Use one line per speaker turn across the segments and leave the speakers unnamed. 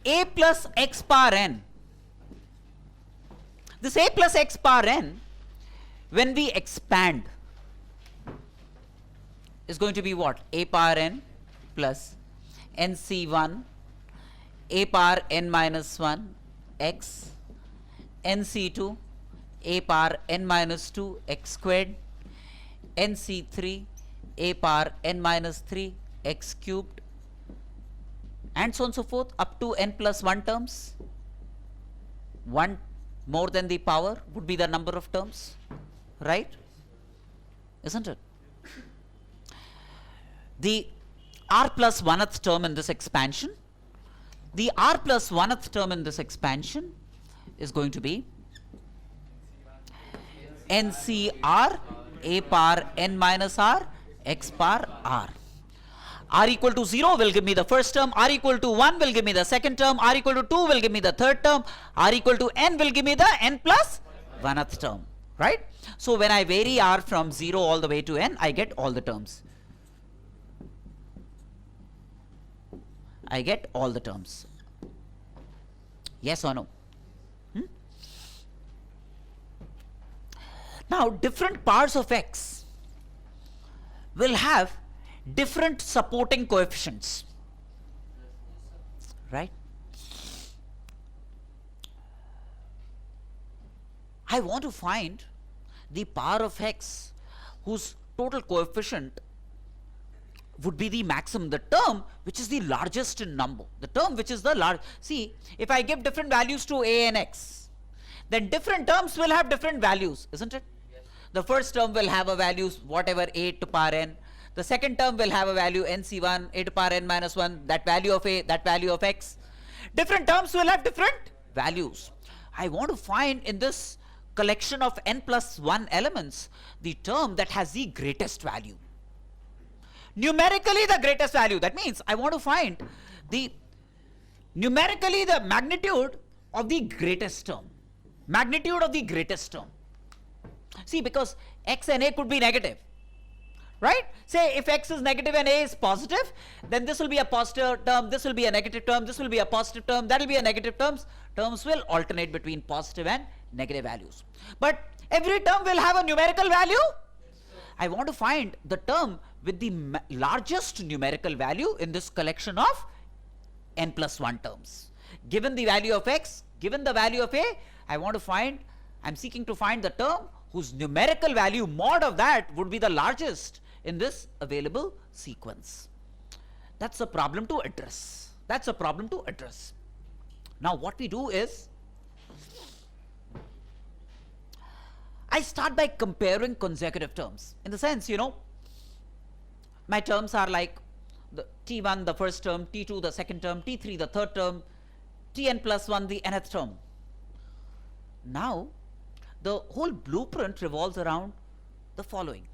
a plus x power n. This a plus x power n, when we expand, is going to be what? A power n plus nc1 a power n minus 1 x nc2 a power n minus 2 x squared nc3 a power n minus 3 x cubed, and so on and so forth up to n plus 1 terms. 1 more than the power would be the number of terms, right? Isn't it? The r plus 1th term in this expansion, the r plus 1th term in this expansion is going to be ncr a power n minus r x power r. R equal to 0 will give me the first term, r equal to 1 will give me the second term, r equal to 2 will give me the third term, r equal to n will give me the n plus 1th term, right? So when I vary r from 0 all the way to n, I get all the terms. I get all the terms. Yes or no? Now, different powers of x will have different supporting coefficients, right? I want to find the power of x whose total coefficient would be the maximum, the term which is the largest in number, the term which is the large. See, if I give different values to a and x, then different terms will have different values, isn't it? Yes. The first term will have a value whatever a to power n, the second term will have a value nc1 a to power n minus 1, that value of a, that value of x. Different terms will have different values. I want to find in this collection of n plus 1 elements the term that has the greatest value. Numerically the greatest value. That means I want to find the numerically the magnitude of the greatest term. Magnitude of the greatest term. See, because x and a could be negative, right? Say if x is negative and a is positive, then this will be a positive term, this will be a negative term, this will be a positive term, that will be a negative terms. Terms will alternate between positive and negative values. But every term will have a numerical value. I want to find the term with the largest numerical value in this collection of n plus 1 terms. Given the value of x, given the value of a, I want to find, I am seeking to find the term whose numerical value mod of that would be the largest in this available sequence. That's a problem to address. That's a problem to address. Now what we do is, I start by comparing consecutive terms. In the sense, you know, my terms are like the t1 the first term, t2 the second term, t3 the third term, tn plus 1 the nth term. Now the whole blueprint revolves around the following.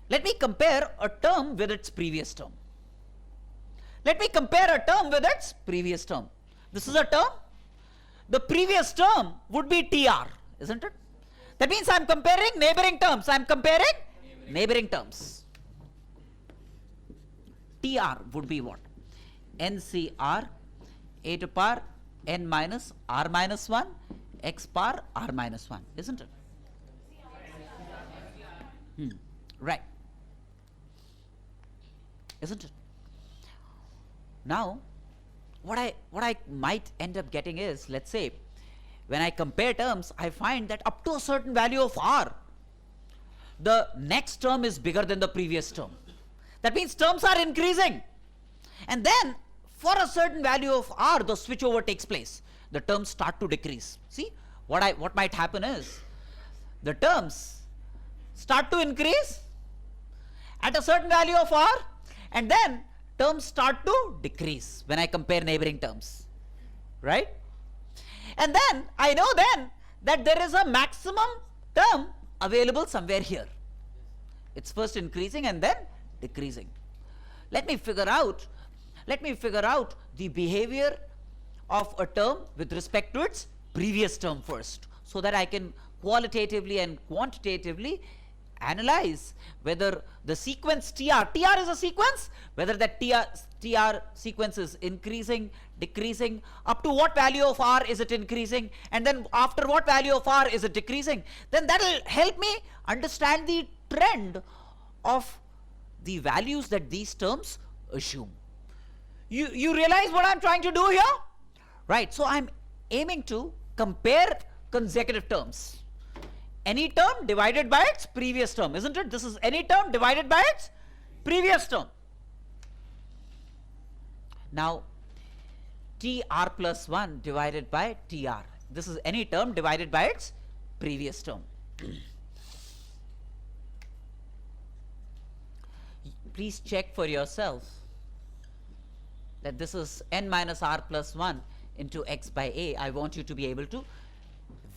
Let me compare a term with its previous term. Let me compare a term with its previous term. This is a term. The previous term would be tr, isn't it? That means I am comparing neighboring terms. I am comparing neighboring terms. tr would be what? ncr a to power n minus r minus 1 x power r minus 1, isn't it? Right. Isn't it? Now, what I might end up getting is, let's say, when I compare terms, I find that up to a certain value of r, the next term is bigger than the previous term. That means terms are increasing. And then, for a certain value of r, the switchover takes place. The terms start to decrease. See, what might happen is, the terms start to increase at a certain value of r, and then terms start to decrease when I compare neighboring terms, right? And then I know then that there is a maximum term available somewhere here. It's first increasing and then decreasing. Let me figure out the behavior of a term with respect to its previous term first, so that I can qualitatively and quantitatively analyze whether the sequence TR is a sequence, whether that TR sequence is increasing, decreasing, up to what value of R is it increasing, and then after what value of R is it decreasing, then that will help me understand the trend of the values that these terms assume. You realize what I'm trying to do here? Right, so I'm aiming to compare consecutive terms. Any term divided by its previous term, isn't it? This is any term divided by its previous term. Now, TR plus 1 divided by TR. This is any term divided by its previous term. Please check for yourself that this is n minus r plus 1 into x by a. I want you to be able to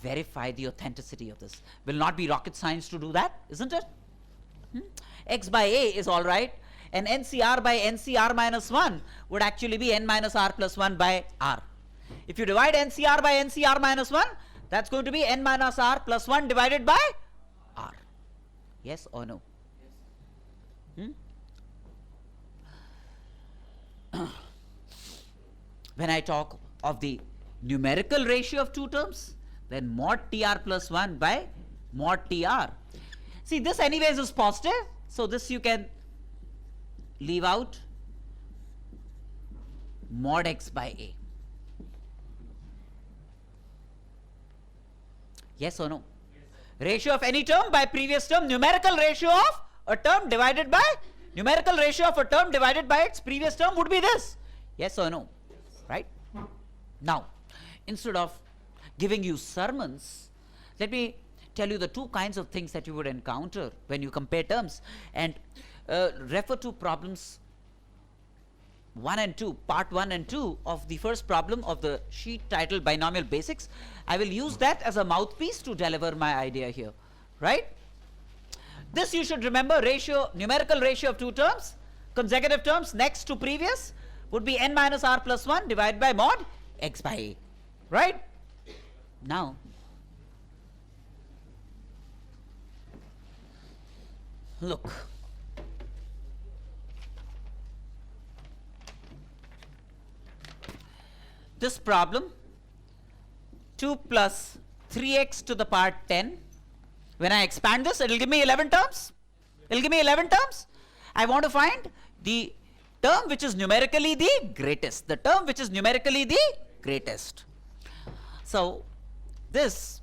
verify the authenticity of this. Will not be rocket science to do that, isn't it? X by a is all right, and NCR by NCR minus 1 would actually be n minus r plus 1 by r. If you divide NCR by NCR minus 1, that's going to be n minus r plus 1 divided by r. Yes or no? When I talk of the numerical ratio of two terms, then mod TR plus 1 by mod TR. See, this anyways is positive, so this you can leave out, mod x by a. Yes or no? Yes, ratio of any term by previous term, numerical ratio of a term divided by, numerical ratio of a term divided by its previous term would be this. Yes or no? Yes. Right? Now, instead of giving you sermons, let me tell you the two kinds of things that you would encounter when you compare terms, and refer to problems 1 and 2, part 1 and 2 of the first problem of the sheet titled Binomial Basics. I will use that as a mouthpiece to deliver my idea here, right? This you should remember, ratio, numerical ratio of two terms, consecutive terms next to previous would be n minus r plus 1 divided by mod x by a, right? Now, look, this problem 2 plus 3x to the power 10, when I expand this, it will give me 11 terms. It will give me 11 terms. I want to find the term which is numerically the greatest, the term which is numerically the greatest. So, this,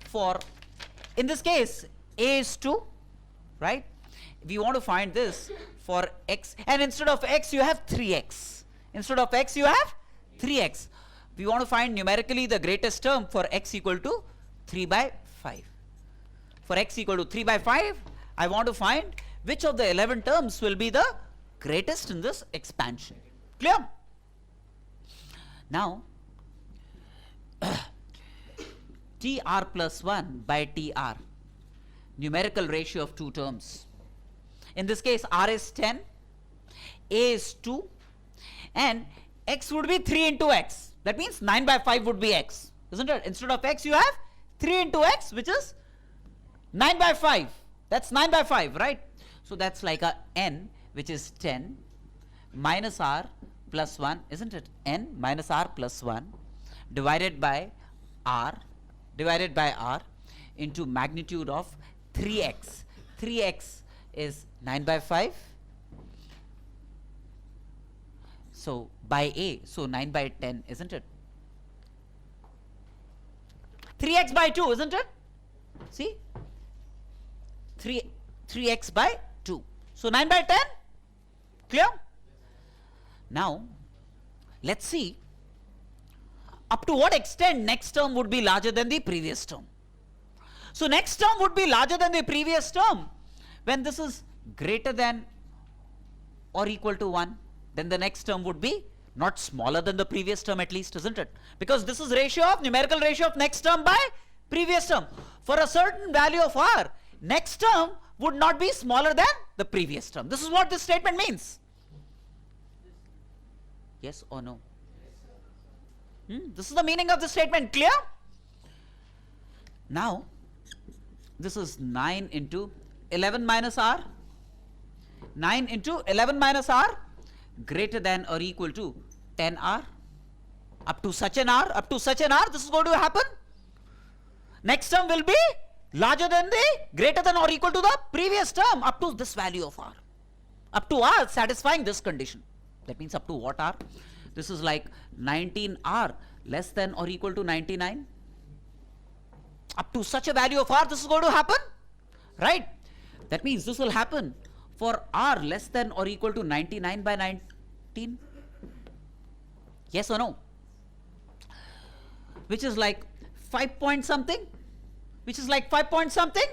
for, in this case, a is 2, right? We want to find this for x, and instead of x you have 3x. Instead of x you have 3x. We want to find numerically the greatest term for x equal to 3 by 5. For x equal to 3 by 5, I want to find which of the 11 terms will be the greatest in this expansion. Clear? Now, TR plus 1 by TR, numerical ratio of two terms. In this case, R is 10, A is 2, and x would be 3 into x. That means 9 by 5 would be x, isn't it? Instead of x, you have 3 into x, which is 9 by 5. That's 9 by 5, right? So that's like a n, which is 10 minus r plus 1, isn't it? N minus r plus 1 divided by r into magnitude of 3x. 3x is 9 by 5. So by a, so 9 by 10, isn't it? 3x by 2, isn't it? See? 3x by 2. So 9 by 10? Clear? Now, let's see up to what extent next term would be larger than the previous term. So next term would be larger than the previous term when this is greater than or equal to 1. Then the next term would be not smaller than the previous term, at least, isn't it? Because this is ratio of, numerical ratio of next term by previous term. For a certain value of r, next term would not be smaller than the previous term. This is what this statement means. Yes or no? This is the meaning of the statement. Clear? Now, this is 9 into 11 minus r. 9 into 11 minus r greater than or equal to 10r. Up to such an r, this is going to happen. Next term will be larger than the, greater than or equal to the previous term up to this value of r. Up to r satisfying this condition. That means up to what r? This is like 19r less than or equal to 99. Up to such a value of r, this is going to happen, right? That means this will happen for r less than or equal to 99 by 19. Yes or no? Which is like 5 point something? Which is like 5 point something?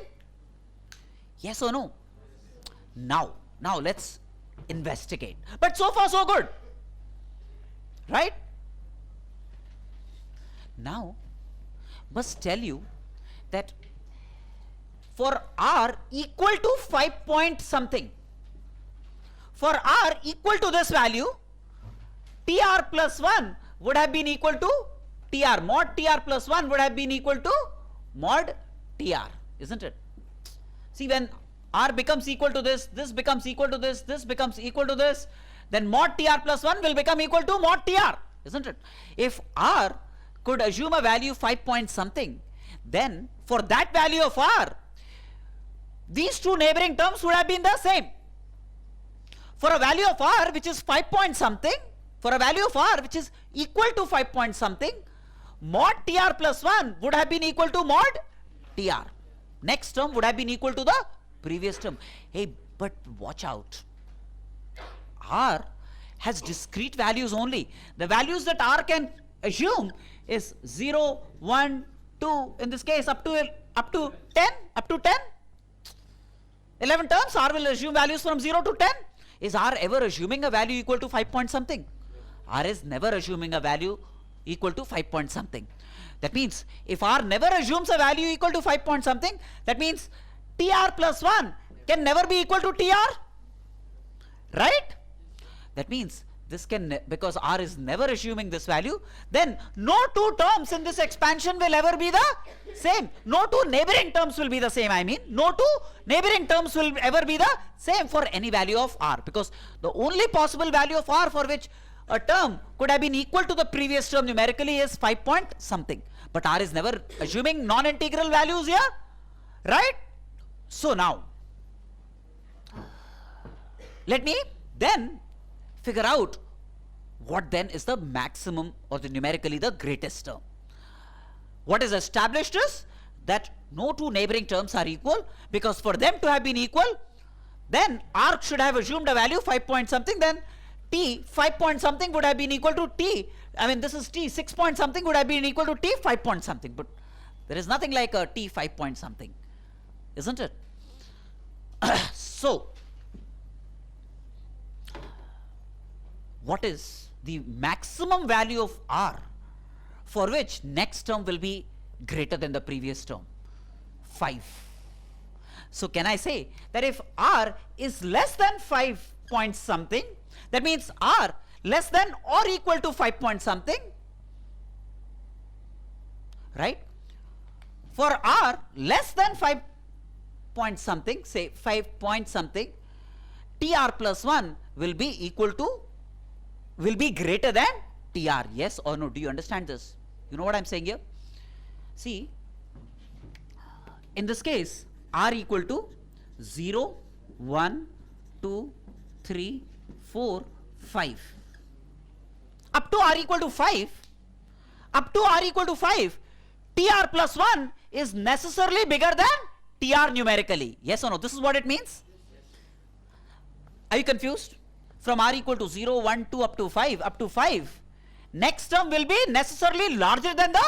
Yes or no? Now let's investigate. But so far so good, right? Now must tell you that for r equal to 5 point something, for r equal to this value, tr plus 1 would have been equal to tr. Mod tr plus 1 would have been equal to mod tr, isn't it? See, when r becomes equal to this, this becomes equal to this, this becomes equal to this, then mod tr plus 1 will become equal to mod tr, isn't it? If r could assume a value 5 point something, then for that value of r, these two neighboring terms would have been the same. For a value of r which is 5 point something, for a value of r which is equal to 5 point something, mod tr plus 1 would have been equal to mod tr. Next term would have been equal to the previous term. Hey, but watch out. R has discrete values only. The values that r can assume is 0, 1, 2, in this case up to 10, 11 terms, r will assume values from 0 to 10. Is r ever assuming a value equal to 5 point something? R is never assuming a value equal to 5 point something. That means if r never assumes a value equal to 5 point something, that means tr plus 1 can never be equal to tr, right? That means this can, because r is never assuming this value, then no two terms in this expansion will ever be the same. No two neighboring terms will be the same, I mean. No two neighboring terms will ever be the same for any value of r, because the only possible value of r for which a term could have been equal to the previous term numerically is 5 point something. But r is never assuming non-integral values here, right? So now, let me then figure out what then is the maximum or the numerically the greatest term. What is established is that no two neighboring terms are equal, because for them to have been equal, then r should have assumed a value 5 point something, then t 5 point something would have been equal to t, I mean this is t 6 point something would have been equal to t 5 point something, but there is nothing like a t 5 point something, isn't it? So what is the maximum value of r for which next term will be greater than the previous term? 5. So can I say that if r is less than 5 point something, that means r less than or equal to 5 point something, right? For r less than 5 point something, say 5 point something, tr plus 1 will be equal to, will be greater than tr. Yes or no? Do you understand this? You know what I'm saying here? See, in this case, r equal to 0, 1, 2, 3, 4, 5. Up to r equal to 5, tr plus 1 is necessarily bigger than tr numerically. Yes or no? This is what it means. Are you confused? From r equal to 0, 1, 2 up to 5, next term will be necessarily larger than the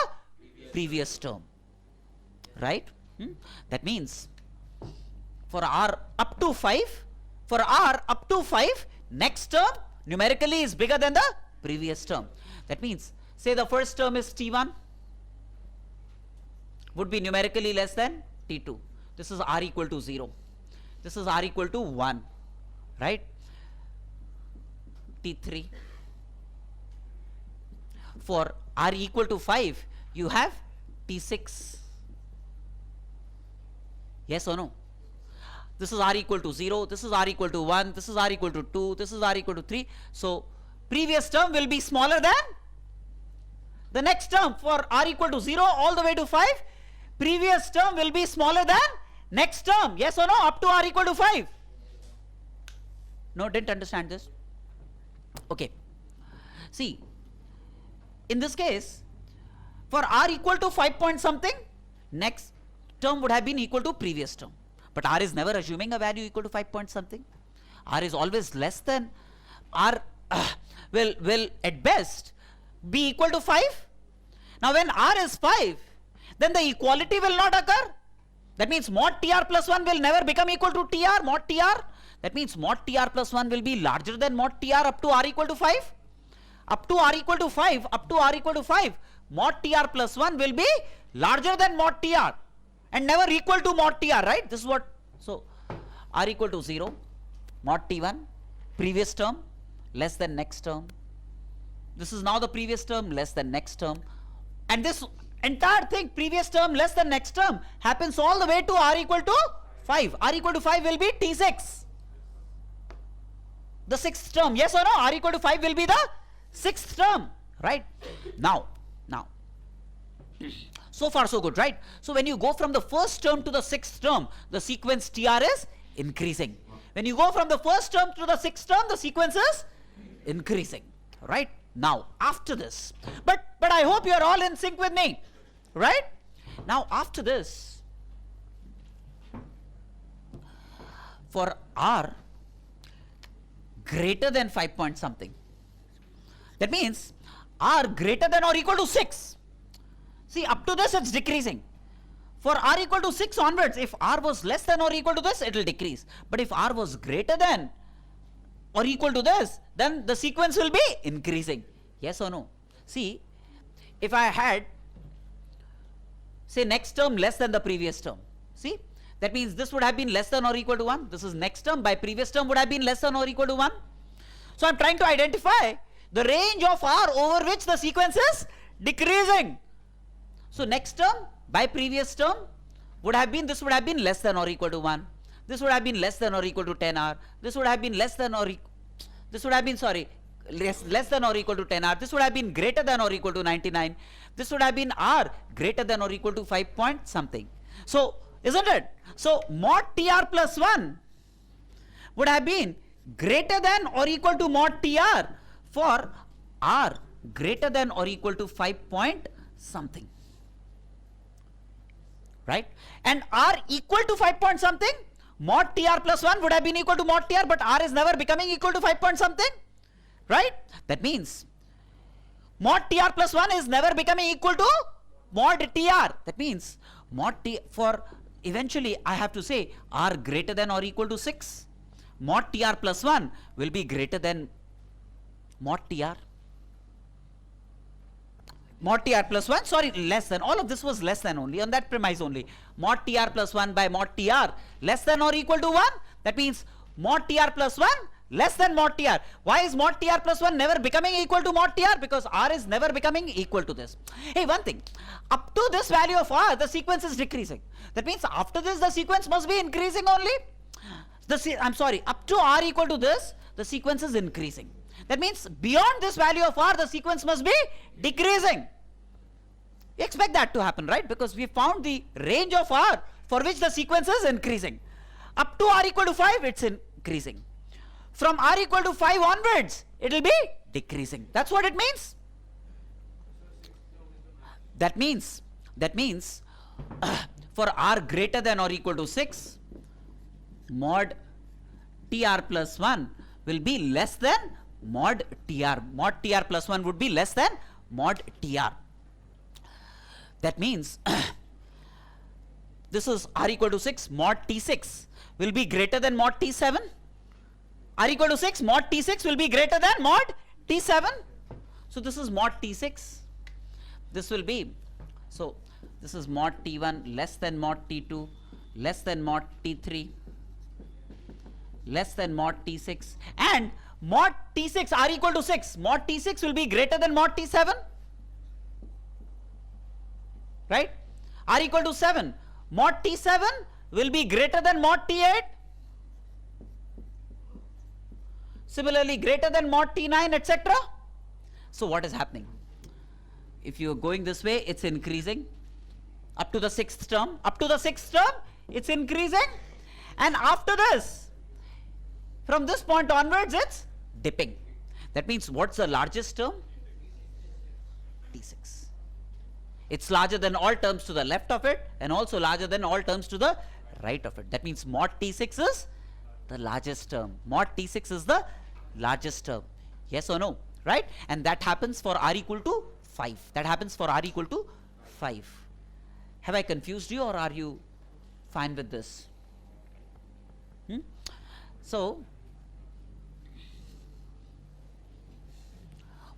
previous term, right? That means for r up to 5, next term numerically is bigger than the previous term. That means, say the first term is t1, would be numerically less than t2. This is r equal to 0. This is r equal to 1, right? t3. For r equal to 5, you have t6. Yes or no? This is r equal to 0, this is r equal to 1, this is r equal to 2, this is r equal to 3. So previous term will be smaller than the next term. For r equal to 0 all the way to 5, previous term will be smaller than next term. Yes or no? Up to r equal to 5. No, didn't understand this? Okay. See, in this case, for r equal to 5 point something, next term would have been equal to previous term. But r is never assuming a value equal to 5 point something. R is always less than, r will at best be equal to 5. Now when r is 5, then the equality will not occur. That means mod tr plus 1 will never become equal to tr, mod tr. That means mod tr plus 1 will be larger than mod tr up to r equal to 5. Up to r equal to 5, up to r equal to 5, mod tr plus 1 will be larger than mod tr and never equal to mod tr, right? This is what, so r equal to 0, mod t1, previous term less than next term. This is now the previous term less than next term. And this entire thing, previous term less than next term, happens all the way to r equal to 5. R equal to 5 will be t6. The sixth term, yes or no? R equal to 5 will be the sixth term, right? Now, so far so good, right? So when you go from the first term to the sixth term, the sequence tr is increasing. When you go from the first term to the sixth term, the sequence is increasing, right? Now, after this, but I hope you are all in sync with me, right? Now, after this, for r greater than 5 point something, that means r greater than or equal to 6. See, up to this it's decreasing. For r equal to 6 onwards, if r was less than or equal to this, it will decrease. But if r was greater than or equal to this, then the sequence will be increasing. Yes or no? See, if I had, say, next term less than the previous term, see, that means this would have been less than or equal to 1. This is next term, by previous term would have been less than or equal to 1. So I'm trying to identify the range of r over which the sequence is decreasing. So next term by previous term would have been, this would have been less than or equal to 1. This would have been less than or equal to 10r. This would have been less than or this would have been, sorry, less than or equal to 10r. This would have been greater than or equal to 99. This would have been r greater than or equal to 5 point something. So, isn't it? So mod tr plus 1 would have been greater than or equal to mod tr for r greater than or equal to 5 point something, right? And r equal to 5 point something, mod tr plus 1 would have been equal to mod tr, but r is never becoming equal to 5 point something, right? That means mod tr plus 1 is never becoming equal to mod tr. That means mod t, for eventually I have to say r greater than or equal to 6. Mod tr plus 1 will be greater than mod tr. Mod tr plus 1, sorry, less than, all of this was less than only, on that premise only. Mod tr plus 1 by mod tr less than or equal to 1. That means mod tr plus 1 less than mod tr. Why is mod tr plus 1 never becoming equal to mod tr? Because r is never becoming equal to this. Hey, one thing, up to this value of r, the sequence is decreasing. That means after this, the sequence must be increasing only. I'm sorry, up to r equal to this, the sequence is increasing. That means beyond this value of r, the sequence must be decreasing. You expect that to happen, right? Because we found the range of r for which the sequence is increasing. Up to r equal to 5, it's increasing. From r equal to 5 onwards, it will be decreasing. That's what it means. That means for r greater than or equal to 6, mod tr plus 1 will be less than mod tr. Mod tr plus 1 would be less than mod tr. That means this is r equal to 6, mod t6 will be greater than mod t7. R equal to 6, mod t6 will be greater than mod t7. So this is mod t6. This will be, so this is mod t1 less than mod t2, less than mod t3, less than mod t6, and mod t6 r equal to 6, mod t6 will be greater than mod t7, right? R equal to 7, mod t7 will be greater than mod T8. Similarly, greater than mod T9, etc. So what is happening? If you are going this way, it's increasing up to the sixth term. Up to the sixth term, it's increasing. And after this, from this point onwards, it's dipping. That means what's the largest term? T6. It's larger than all terms to the left of it and also larger than all terms to the right of it. That means mod T6 is the largest term. Mod T6 is the largest term. Yes or no? Right? And that happens for r equal to 5. That happens for r equal to 5. Have I confused you or are you fine with this? So,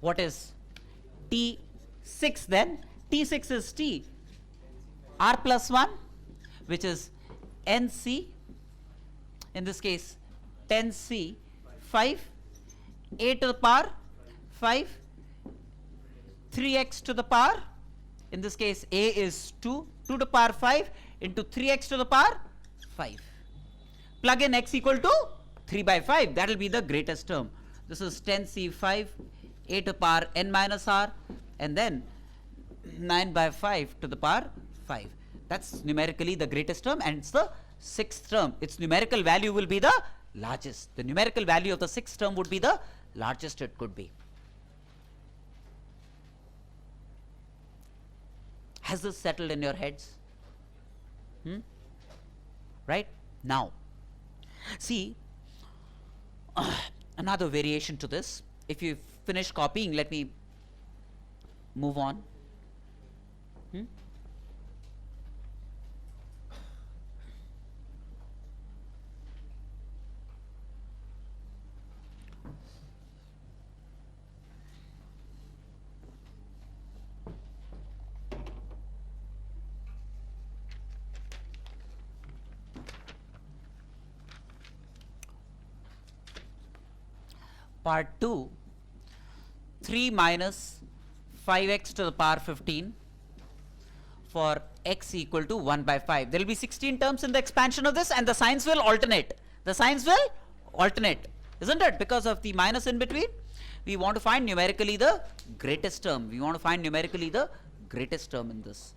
what is T6 then? T6 is T r plus 1, which is NC, in this case 10C 5, a to the power 5, 3x to the power, in this case a is 2, 2 to the power 5 into 3x to the power 5. Plug in x equal to 3 by 5, that will be the greatest term. This is 10C5, a to the power n minus r, and then 9 by 5 to the power 5. That's numerically the greatest term, and it's the sixth term. Its numerical value will be the largest. The numerical value of the sixth term would be the largest it could be. Has this settled in your heads? Right? Now, see, another variation to this. If you finish copying, let me move on. Part 2, 3 minus 5x to the power 15 for x equal to 1 by 5. There will be 16 terms in the expansion of this, and the signs will alternate. The signs will alternate, isn't it? Because of the minus in between. We want to find numerically the greatest term. We want to find numerically the greatest term in this.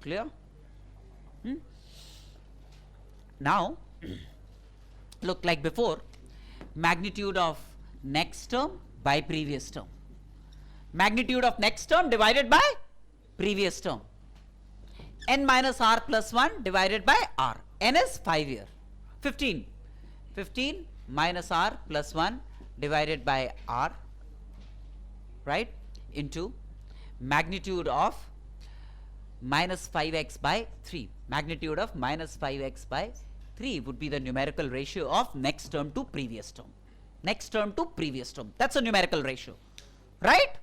Clear? Now, look, like before, magnitude of next term by previous term. Magnitude of next term divided by previous term. N minus r plus 1 divided by r. N is 5 here. 15. 15 minus r plus 1 divided by r, right, into magnitude of minus 5x by 3. Magnitude of minus 5x by 3 would be the numerical ratio of next term to previous term. Next term to previous term. That's a numerical ratio, right?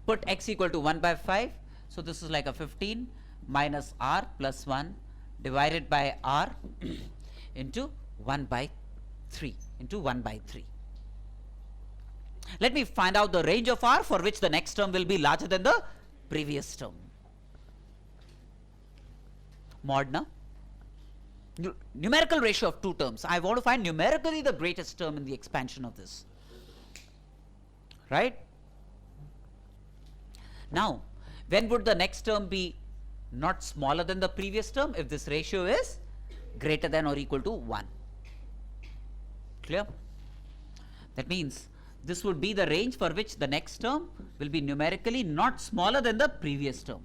Put x equal to 1 by 5. So this is like a 15 minus r plus 1 divided by r into 1 by 3. Into 1 by 3. Let me find out the range of r for which the next term will be larger than the previous term. Mod na? Numerical ratio of two terms. I want to find numerically the greatest term in the expansion of this. Right? Now, when would the next term be not smaller than the previous term? If this ratio is greater than or equal to 1. Clear? That means this would be the range for which the next term will be numerically not smaller than the previous term.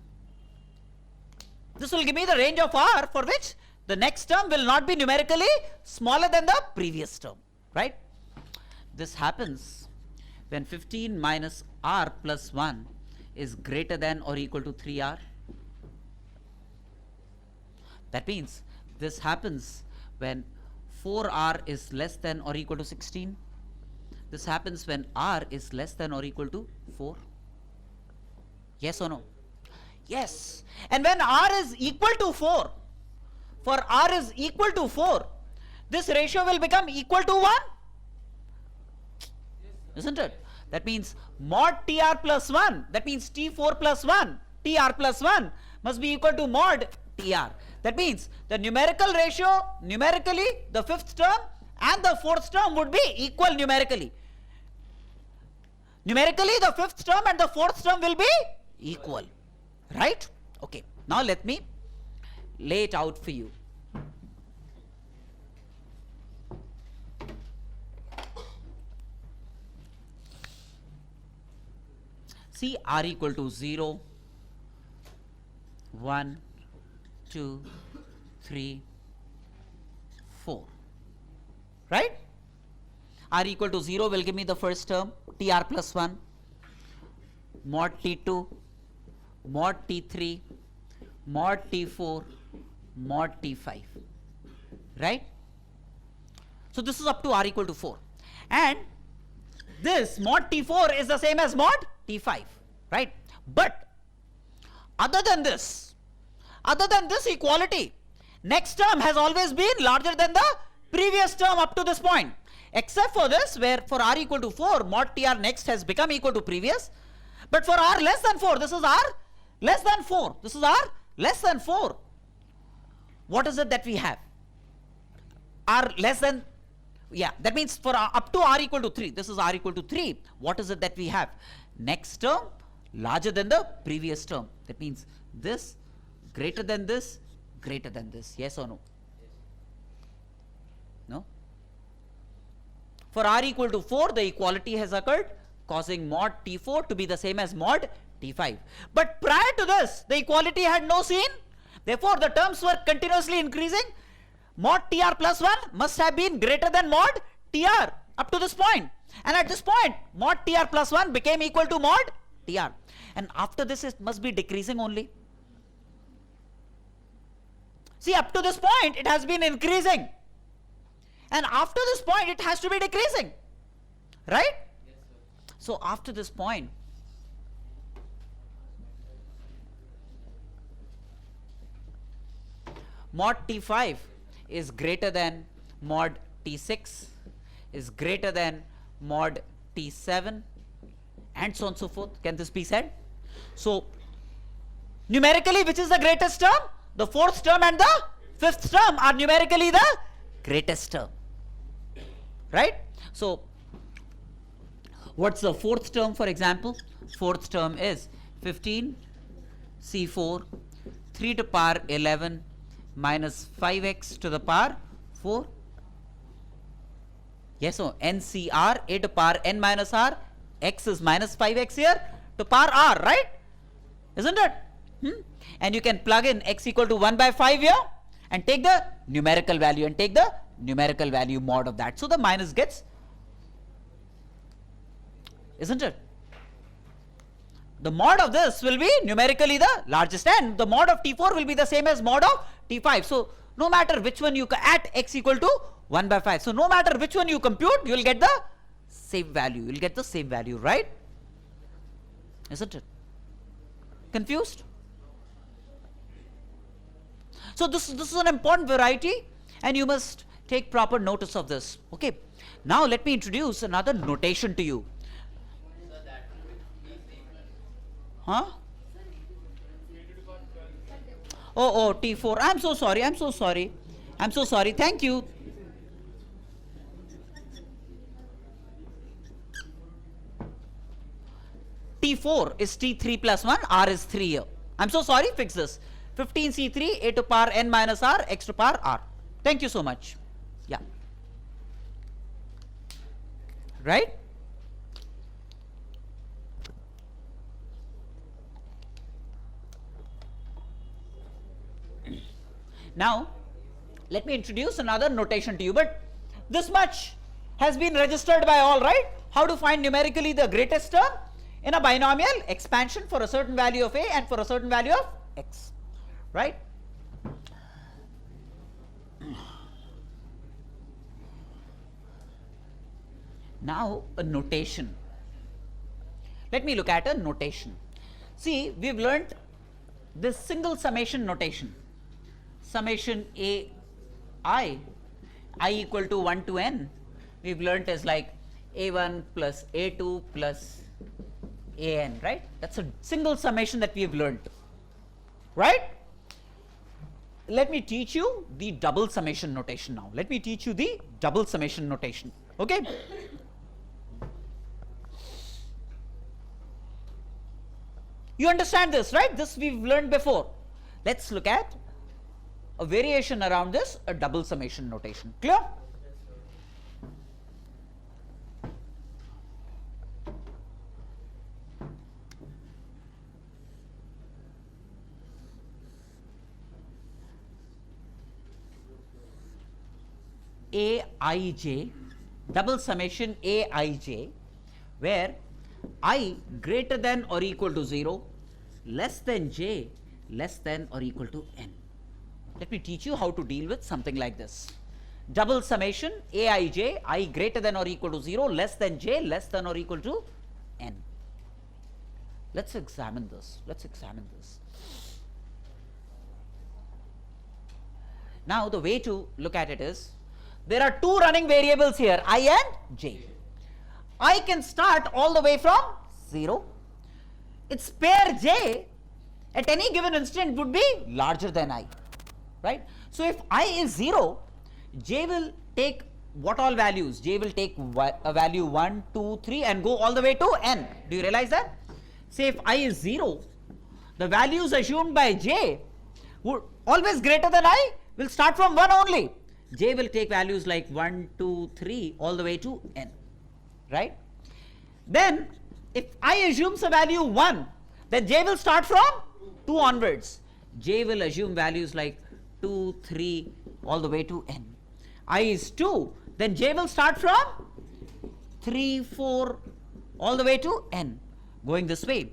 This will give me the range of r for which the next term will not be numerically smaller than the previous term, right? This happens when 15 minus r plus 1 is greater than or equal to 3r. That means this happens when 4r is less than or equal to 16. This happens when r is less than or equal to 4. Yes or no? Yes. And when r is equal to 4, for r is equal to 4, this ratio will become equal to 1. Isn't it? That means mod tr plus 1, that means t4 plus 1 tr plus 1 must be equal to mod tr. That means the numerical ratio, numerically the fifth term and the fourth term would be equal numerically. Numerically the fifth term and the fourth term will be equal, right? Okay, now let me lay it out for you. See, r equal to 0, 1, 2, 3, 4, right? R equal to 0 will give me the first term, tr plus 1, mod t2, mod t3, mod t4, mod t5, right? So this is up to r equal to 4, and this mod t4 is the same as mod t5, right? But other than this equality, next term has always been larger than the previous term up to this point, except for this, where for r equal to 4, mod tr next has become equal to previous. But for r less than 4, this is r less than 4, this is r less than 4. What is it that we have? R less than, yeah, that means for up to r equal to 3, this is r equal to 3. What is it that we have? Next term larger than the previous term. That means this greater than this, greater than this. Yes or no? No? For r equal to 4, the equality has occurred, causing mod t4 to be the same as mod t5. But prior to this, the equality had no scene. Therefore, the terms were continuously increasing. Mod tr plus 1 must have been greater than mod tr up to this point. And at this point, mod tr plus 1 became equal to mod tr. And after this, it must be decreasing only. See, up to this point, it has been increasing. And after this point, it has to be decreasing. Right?
Yes, sir.
So after this point, mod t5 is greater than mod t6, is greater than mod t7, and so on and so forth. Can this be said? So numerically, which is the greatest term? The fourth term and the fifth term are numerically the greatest term, right? So what's the fourth term, for example? Fourth term is 15 c4 3 to power 11 minus 5x to the power 4. Yes, so ncr a to power n minus r, x is minus 5x here to power r, right? Isn't it? And you can plug in x equal to 1 by 5 here and take the numerical value and take the numerical value mod of that. So the minus gets, isn't it? The mod of this will be numerically the largest, and the mod of t4 will be the same as mod of t5. So no matter which one you at x equal to 1 by 5. So no matter which one you compute, you will get the same value. You will get the same value, right? Isn't it? Confused? So this is an important variety, and you must take proper notice of this. Okay. Now let me introduce another notation to you. Huh? Oh, T4. I'm so sorry. I'm so sorry. I'm so sorry. Thank you. T4 is T3 plus 1. R is 3 here. I'm so sorry. Fix this. 15C3 a to power n minus r, x to power r. Thank you so much. Yeah. Right? Now, let me introduce another notation to you, but this much has been registered by all, right? How to find numerically the greatest term in a binomial expansion for a certain value of a and for a certain value of x, right? Now, a notation. Let me look at a notation. See, we've learnt this single summation notation. Summation I equal to 1 to n, we've learnt as like a1 plus a2 plus an, right? That's a single summation that we have learned, right? Let me teach you the double summation notation now. Let me teach you the double summation notation, okay? You understand this, right? This we've learned before. Let's look at a variation around this, a double summation notation. Clear? Aij, double summation Aij, where I greater than or equal to 0, less than j, less than or equal to n. Let me teach you how to deal with something like this. Double summation Aij, I greater than or equal to 0, less than j, less than or equal to n. Let's examine this. Let's examine this. Now, the way to look at it is, there are two running variables here, I and j. I can start all the way from 0. Its pair j at any given instant would be larger than I, right? So, if I is 0, j will take what all values? J will take a value 1, 2, 3 and go all the way to n. Do you realize that? Say if I is 0, the values assumed by j would always greater than I will start from 1 only. J will take values like 1, 2, 3 all the way to n, right? Then if I assumes a value 1, then j will start from 2 onwards. J will assume values like 2, 3 all the way to n. I is 2, then j will start from 3, 4 all the way to n. Going this way,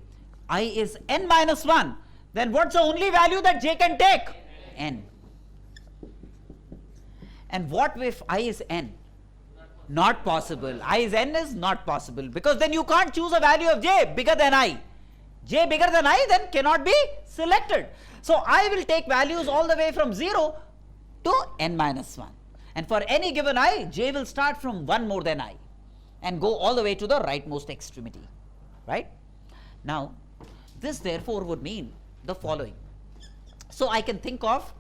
I is n minus 1, then what's the only value that j can take? N. And what if I is n? Not possible. I is n is not possible, because then you can't choose a value of j bigger than I. J bigger than I then cannot be selected. So I will take values all the way from 0 to n minus 1. And for any given I, j will start from 1 more than I and go all the way to the rightmost extremity, right? Now, this therefore would mean the following. So I can think of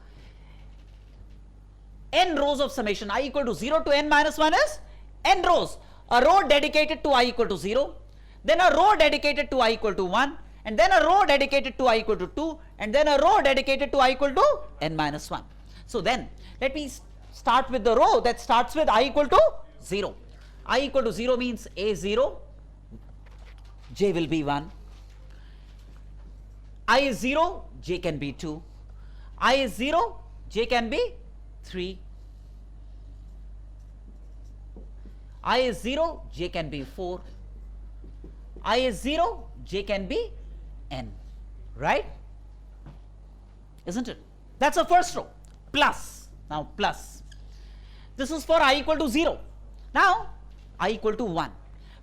n rows of summation I equal to 0 to n minus 1 is n rows. A row dedicated to I equal to 0, then a row dedicated to I equal to 1, and then a row dedicated to I equal to 2, and then a row dedicated to I equal to n minus 1. So then let me start with the row that starts with I equal to 0. I equal to 0 means a 0, j will be 1. I is 0, j can be 2. I is 0, j can be 3. I is 0, j can be 4. I is 0, j can be n, right? Isn't it? That's the first row. Plus. Now plus. This is for I equal to 0. Now I equal to 1.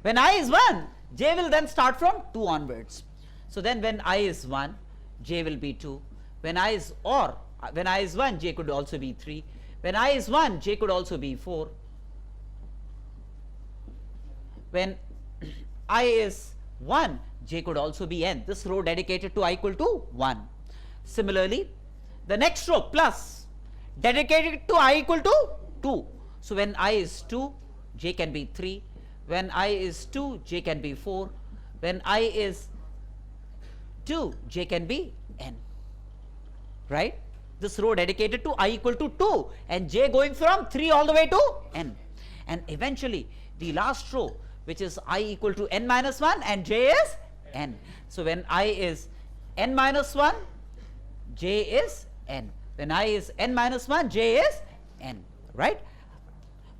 When I is 1, j will then start from 2 onwards. So then when I is 1, j will be 2. When I is 1, j could also be 3. When I is 1, j could also be 4. When I is 1, j could also be n. This row dedicated to I equal to 1. Similarly, the next row plus dedicated to I equal to 2. So when I is 2, j can be 3. When I is 2, j can be 4. When I is 2, j can be n, right? This row dedicated to I equal to 2 and j going from 3 all the way to n. And eventually the last row, which is I equal to n minus 1 and j is n. So when I is n minus 1, j is n. When I is n minus 1, j is n, right?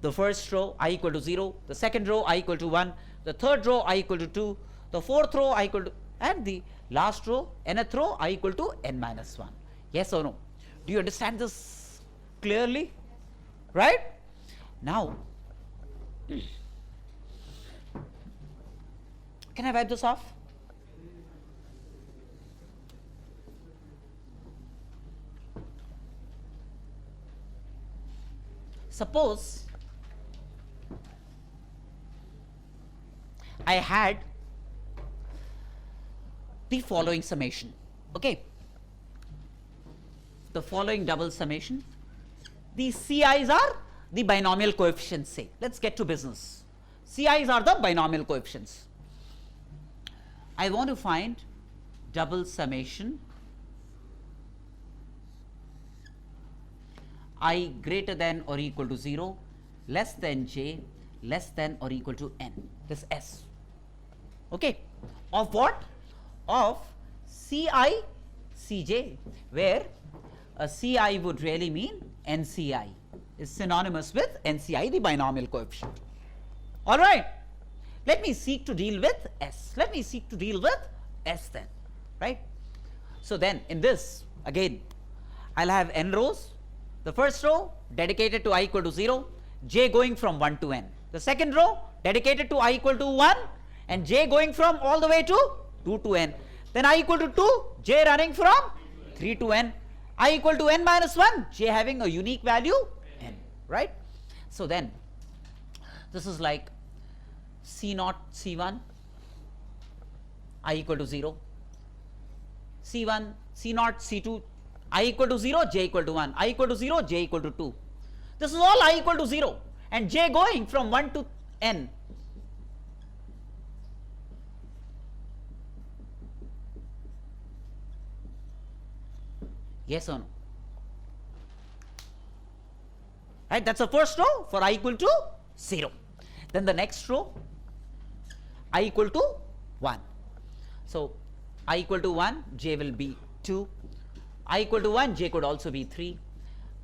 The first row I equal to 0, the second row I equal to 1, the third row I equal to 2, the fourth row I equal to, and the last row, nth row I equal to n minus 1. Yes or no? Do you understand this clearly? Right? Now, can I wipe this off? Suppose I had the following summation. Okay, the following double summation. The CIs are the binomial coefficients, say. Let's get to business. CIs are the binomial coefficients. I want to find double summation I greater than or equal to 0, less than j, less than or equal to n. This S. Okay. Of what? Of CI Cj, where a CI would really mean NCI, is synonymous with NCI, the binomial coefficient. All right. Let me seek to deal with S. Let me seek to deal with S then. Right. So then in this, again, I'll have n rows. The first row dedicated to I equal to 0, j going from 1 to n. The second row dedicated to I equal to 1 and j going from all the way to 2 to n. Then I equal to 2, j running from 3 to n. I equal to n minus 1, j having a unique value n, right? So then this is like C naught C1, I equal to 0, C1, C naught C2, I equal to 0, j equal to 1, I equal to 0, j equal to 2. This is all I equal to 0 and j going from 1 to n. Yes or no? Right, that's the first row for I equal to 0. Then the next row, I equal to 1. So I equal to 1, j will be 2. I equal to 1, j could also be 3.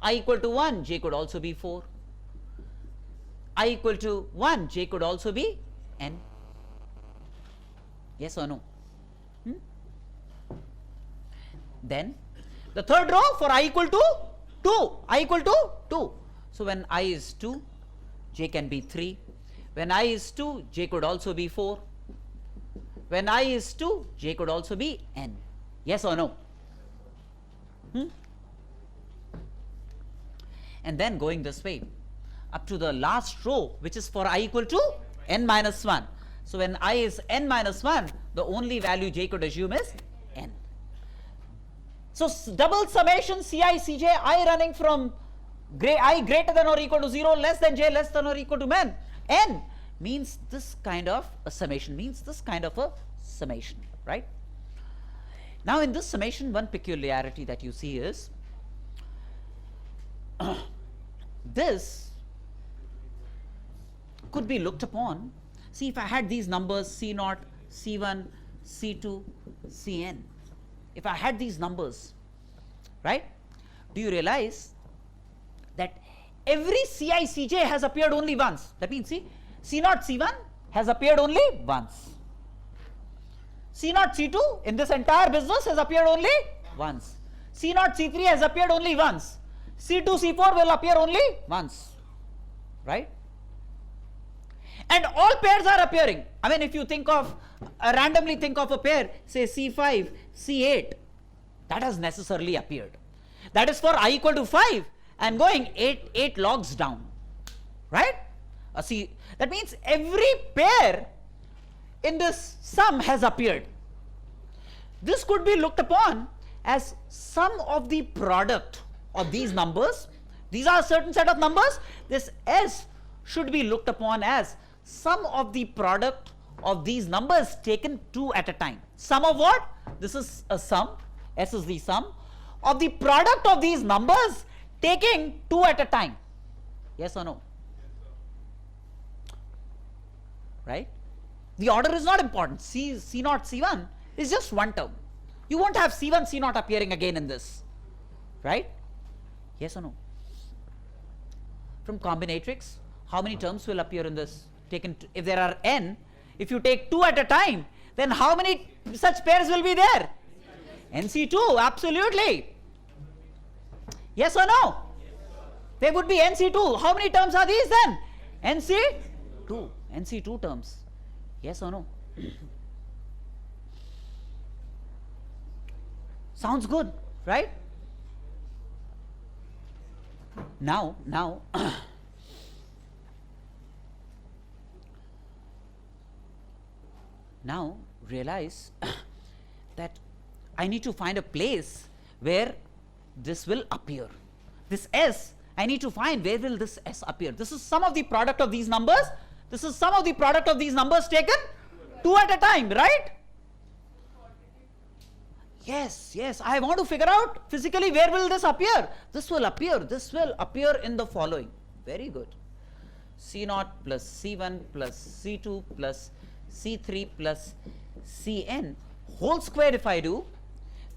I equal to 1, j could also be 4. I equal to 1, j could also be n. Yes or no? Then the third row for I equal to 2. I equal to 2. So when I is 2, j can be 3. When I is 2, j could also be 4. When I is 2, j could also be n. Yes or no? And then going this way up to the last row, which is for I equal to n minus 1. So when I is n minus 1, the only value j could assume is n. So double summation Ci Cj, I running from I greater than or equal to 0, less than j, less than or equal to n means this kind of a summation, right? Now in this summation, one peculiarity that you see is this could be looked upon. See, if I had these numbers C0, C1, C2, Cn, if I had these numbers, right, do you realize that every Ci Cj has appeared only once? That means, see, C0, C1 has appeared only once. C0, C2 in this entire business has appeared only once. C0, C3 has appeared only once. C2, C4 will appear only once, right? And all pairs are appearing. I mean, if you think of, randomly think of a pair, say C5, C8, that has necessarily appeared. That is for I equal to 5 and going 8 logs down, right? See, that means every pair in this sum has appeared. This could be looked upon as sum of the product of these numbers. These are a certain set of numbers. This S should be looked upon as sum of the product of these numbers taken 2 at a time. Sum of what? This is a sum. S is the sum of the product of these numbers taking 2 at a time. Yes or no? Right? The order is not important. C0, C1 is just one term. You won't have C1, C0 appearing again in this. Right? Yes or no? From combinatorics, how many terms will appear in this? Taken, if there are n, if you take 2 at a time, then how many such pairs will be there? NC2, absolutely. Yes or no? There would be NC2. How many terms are these then? NC2. NC2 terms. Yes or no? Sounds good, right? Now now realize that I need to find a place where this will appear. This S, I need to find where will this S appear. This is sum of the product of these numbers. This is sum of the product of these numbers taken 2 at a time, right? Yes, yes, I want to figure out physically where will this appear. This will appear in the following. Very good. C0 plus C1 plus C2 plus C3 plus Cn whole square. If I do,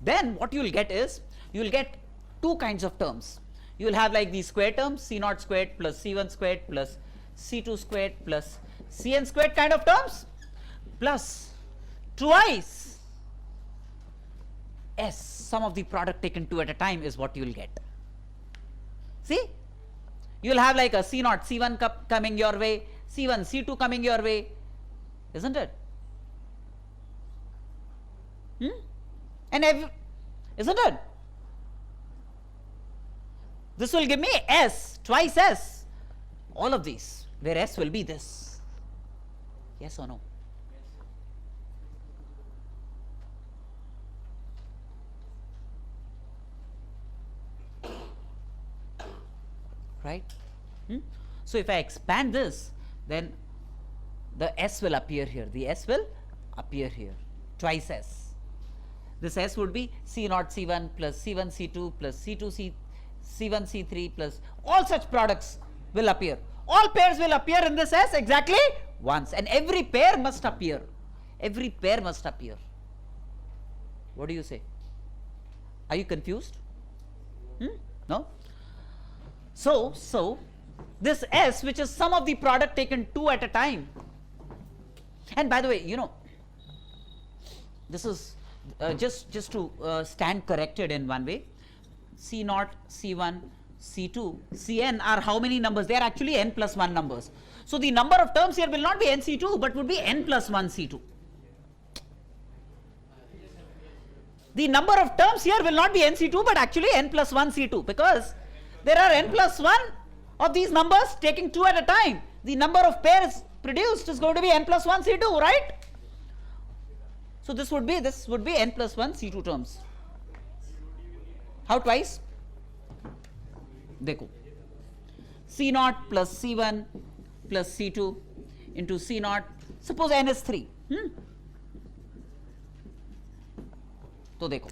then what you will get is, you will get two kinds of terms. You will have like these square terms, C0 squared plus C1 squared plus C2 squared plus Cn squared kind of terms, plus twice S, sum of the product taken 2 at a time, is what you will get. See, you will have like a C0 C1 coming your way, C1 C2 coming your way, isn't it? And isn't it? This will give me S, twice S, all of these, where S will be this. Yes or no? Right? So if I expand this, then the S will appear here. The S will appear here, twice S. This S would be C0 C1 plus C1 C2 plus C2 C1 C3 plus all such products will appear. All pairs will appear in this S exactly once, and every pair must appear. Every pair must appear. What do you say? Are you confused? No? So this S, which is sum of the product taken 2 at a time, and by the way, you know, this is just to stand corrected in one way. C0, C1, C2, Cn are how many numbers? They are actually n plus 1 numbers. So the number of terms here will not be nC2, but would be n plus 1 C2. The number of terms here will not be nC2, but actually n plus 1 C2, because there are n plus 1 of these numbers taking 2 at a time. The number of pairs produced is going to be n plus 1 C2, right? So this would be n plus 1 C2 terms. How twice? देखो, C0 plus C1 plus C2 into C0. Suppose n is 3. तो देखो,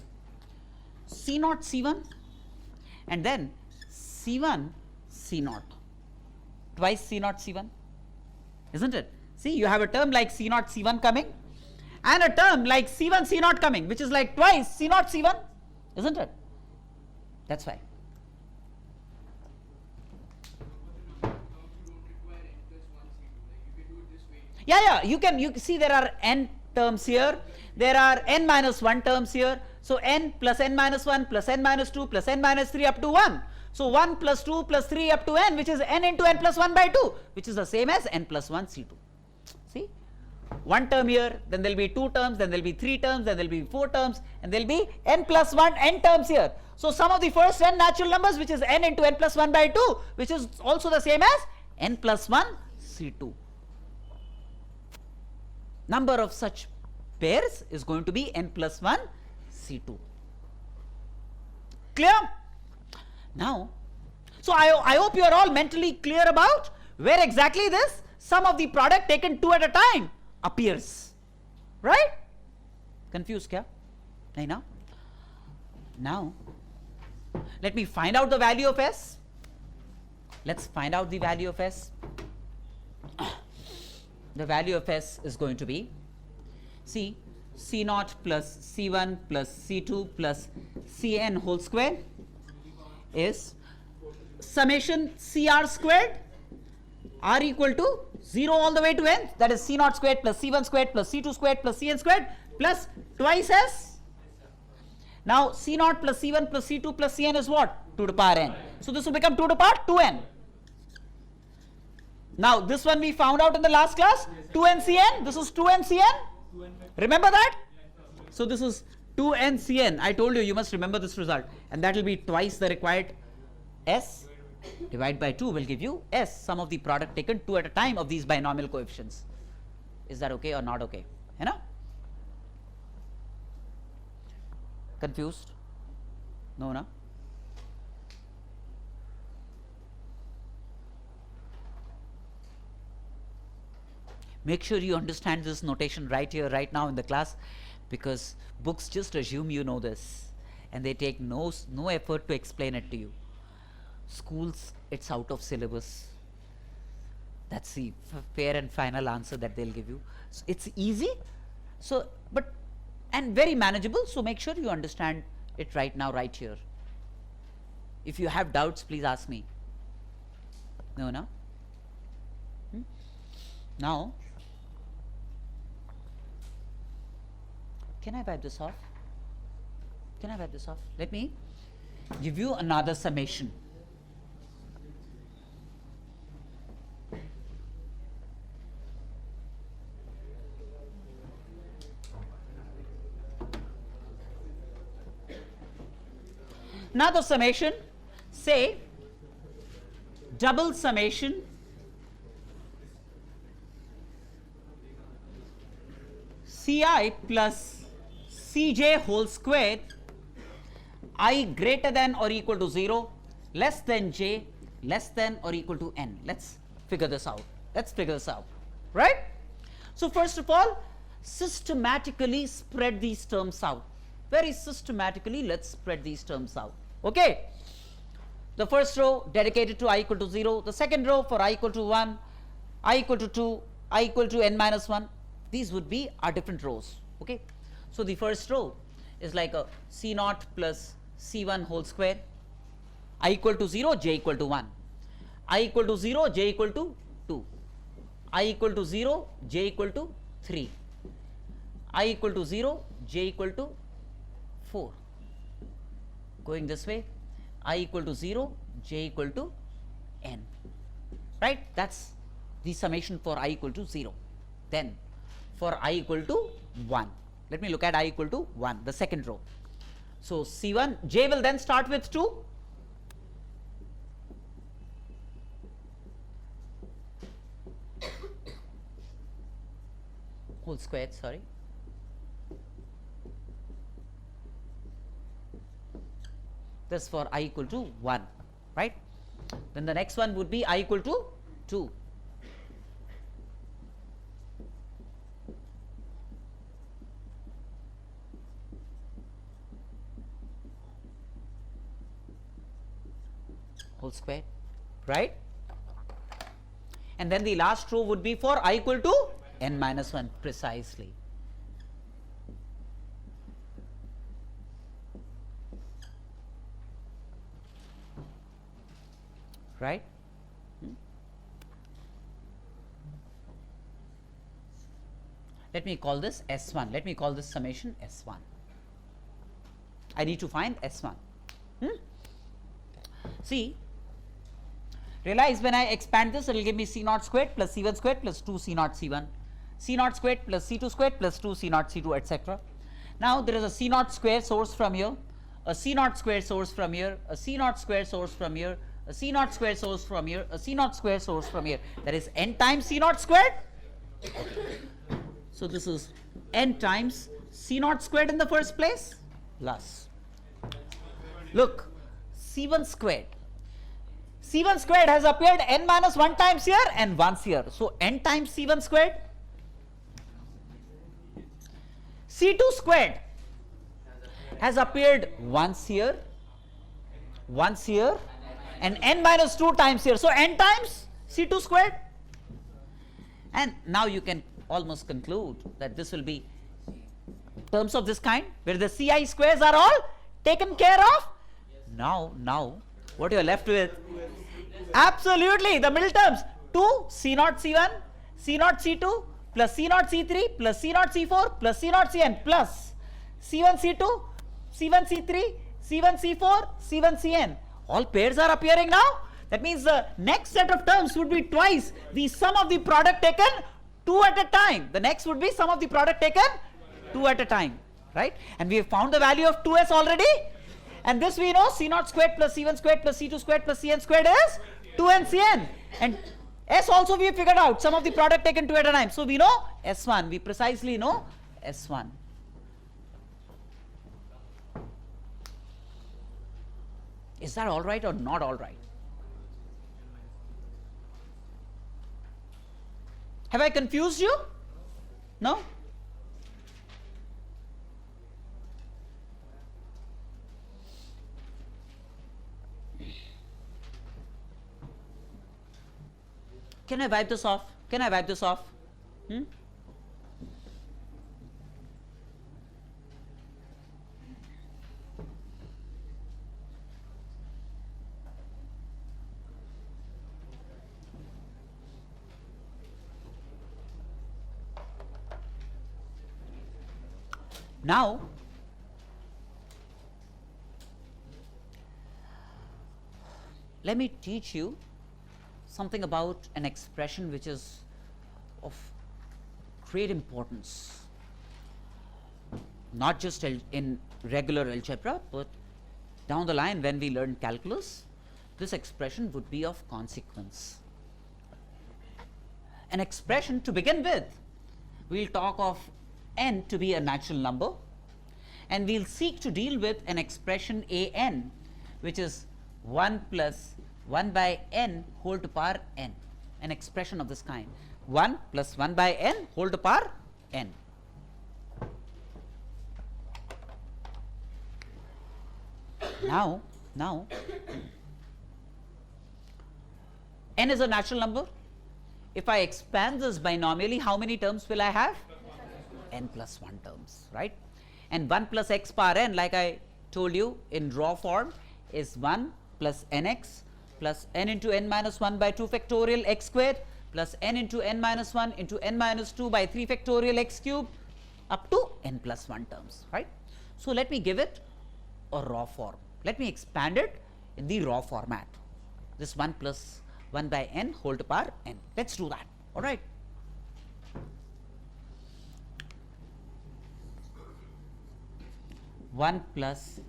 C0 C1 and then C1 C0, twice C0 C1, isn't it? See, you have a term like C0 C1 coming and a term like C1 C0 coming, which is like twice C0 C1, isn't it? That's why. Yeah, you see there are n terms here, there are n minus 1 terms here, so n plus n minus 1 plus n minus 2 plus n minus 3 up to 1. So 1 plus 2 plus 3 up to n, which is n into n plus 1 by 2, which is the same as n plus 1 C2. See, one term here, then there will be 2 terms, then there will be 3 terms, then there will be 4 terms, and there will be n plus 1 n terms here. So sum of the first n natural numbers, which is n into n plus 1 by 2, which is also the same as n plus 1 C2. Number of such pairs is going to be n plus 1 C2. Clear? Now, so I hope you are all mentally clear about where exactly this sum of the product taken 2 at a time appears, right? Confused kya? Nahi na? Now, let me find out the value of S. Let's find out the value of S. The value of S is going to be, see, C0 plus C1 plus C2 plus Cn whole square is summation CR squared, R equal to 0 all the way to n, that is C0 squared plus C1 squared plus C2 squared plus Cn squared plus twice S. Now C0 plus C1 plus C2 plus Cn is what? 2 to the power n. So this will become 2 to the power 2n. Now this one we found out in the last class, 2n Cn, this is 2n Cn. Remember that? So this is 2n Cn. I told you, you must remember this result, and that will be twice the required S. Divide by 2 will give you S, sum of the product taken 2 at a time of these binomial coefficients. Is that okay or not okay? You know? Confused? No, no? Make sure you understand this notation right here, right now in the class, because books just assume you know this and they take no effort to explain it to you. Schools, it's out of syllabus. That's the fair and final answer that they'll give you. So it's easy, so and very manageable, so make sure you understand it right now, right here. If you have doubts, please ask me. No, no? Now, can I wipe this off? Can I wipe this off? Let me give you another summation. Another summation, say double summation Ci plus Cj whole square I greater than or equal to 0, less than j, less than or equal to n. Let's figure this out. Right? So first of all, systematically spread these terms out. Very systematically, let's spread these terms out. Okay? The first row dedicated to I equal to 0, the second row for I equal to 1, I equal to 2, I equal to n minus 1. These would be our different rows. Okay? So the first row is like a C0 plus C1 whole square, I equal to 0, j equal to 1, I equal to 0, j equal to 2, I equal to 0, j equal to 3, I equal to 0, j equal to 4. Going this way, I equal to 0, j equal to n. Right? That's the summation for I equal to 0. Then for I equal to 1, let me look at I equal to 1, the second row. So C1, j will then start with 2, whole squared, sorry. This for I equal to 1, right? Then the next one would be I equal to 2. Whole square, right? And then the last row would be for I equal to n minus 1 precisely. Right? Let me call this S1. Let me call this summation S1. I need to find S1. See, realize when I expand this, it will give me C0 squared plus C1 squared plus 2 C0 C1, C0 squared plus C2 squared plus 2 C0 C2, etc. Now there is a C0 square source from here, a C0 square source from here, a C0 square source from here, a C0 square source from here, a C0 square source from here. That is n times C0 squared. So this is n times C0 squared in the first place plus, look, C1 squared. C1 squared has appeared n minus 1 times here and once here. So n times C1 squared. C2 squared has appeared once here, and n minus 2 times here. So n times C2 squared. And now you can almost conclude that this will be terms of this kind, where the Ci squares are all taken care of. Now what you are left with? Absolutely, the middle terms 2 C0 C1, C0 C2 plus C0 C3 plus C0 C4 plus C0 Cn plus C1 C2, C1 C3, C1 C4, C1 Cn. All pairs are appearing now. That means the next set of terms would be twice the sum of the product taken 2 at a time. The next would be sum of the product taken 2 at a time, right? And we have found the value of 2s already. And this we know, C0 squared plus C1 squared plus C2 squared plus Cn squared is 2n Cn. And S also we have figured out, sum of the product taken 2 at a time. So we know S1, we precisely know S1. Is that all right or not all right? Have I confused you? No? Can I wipe this off? Can I wipe this off? Hmm? Now, let me teach you something about an expression which is of great importance, not just in regular algebra, but down the line when we learn calculus, this expression would be of consequence. An expression, to begin with, we'll talk of n to be a natural number, and we'll seek to deal with an expression a n, which is 1 plus 1 by n whole to power n, an expression of this kind, 1 plus 1 by n whole to power n. Now, n is a natural number. If I expand this binomially, how many terms will I have? N plus 1 terms, right? And 1 plus x power n, like I told you in raw form, is 1 plus nx plus n into n minus 1 by 2 factorial x squared plus n into n minus 1 into n minus 2 by 3 factorial x cube up to n plus 1 terms, right? So let me give it a raw form. Let me expand it in the raw format. This 1 plus 1 by n whole to power n. Let's do that, all right? One plus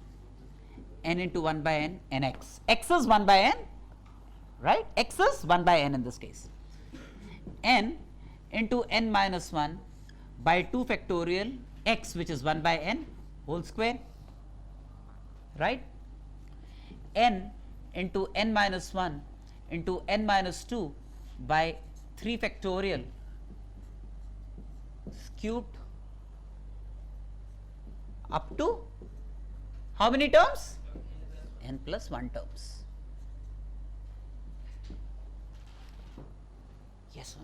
n into 1 by n nx. X is 1 by n, right? X is 1 by n in this case. N into n minus 1 by 2 factorial x, which is 1 by n whole square, right? N into n minus 1 into n minus 2 by 3 factorial cubed up to how many terms? N plus 1 terms. Yes or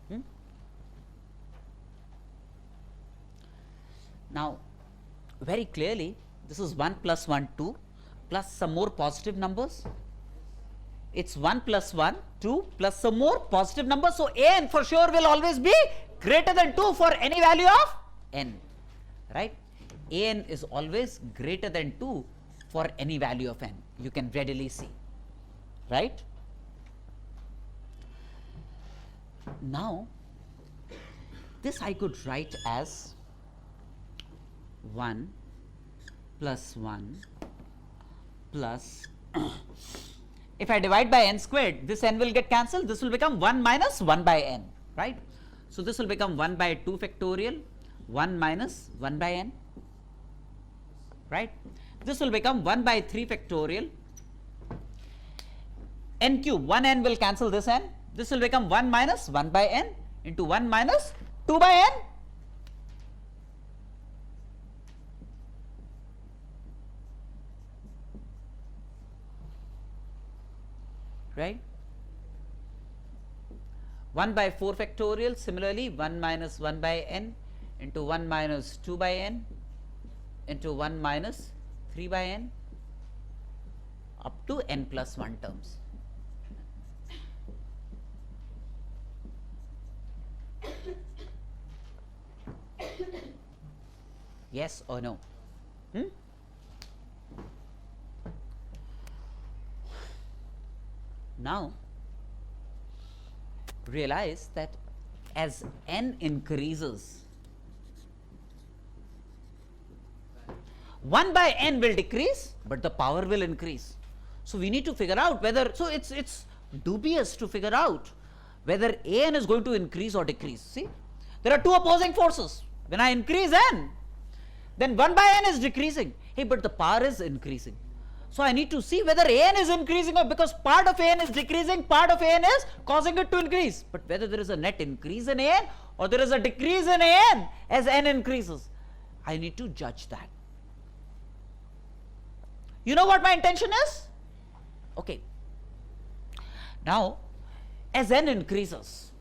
no? Now, very clearly, this is 1 plus 1, 2, plus some more positive numbers. It's 1 plus 1, 2, plus some more positive numbers. So, n for sure will always be greater than 2 for any value of n, right? An is always greater than 2 for any value of n. You can readily see, right? Now, this I could write as 1 plus 1 plus if I divide by n squared, this n will get cancelled. This will become 1 minus 1 by n, right? So, this will become 1 by 2 factorial 1 minus 1 by n, right? This will become 1 by 3 factorial n cube. 1 n will cancel this n. This will become 1 minus 1 by n into 1 minus 2 by n, right? 1 by 4 factorial, similarly 1 minus 1 by n into 1 minus 2 by n into 1 minus 3 by n up to n plus 1 terms. Yes or no? Now, realize that as n increases, 1 by n will decrease, but the power will increase. So, we need to figure out whether, so it's dubious to figure out whether an is going to increase or decrease. See, there are two opposing forces. When I increase n, then 1 by n is decreasing. Hey, but the power is increasing. So I need to see whether an is increasing, or because part of an is decreasing, part of an is causing it to increase. But whether there is a net increase in an or there is a decrease in an as n increases, I need to judge that. You know what my intention is? Okay. Now, as n increases,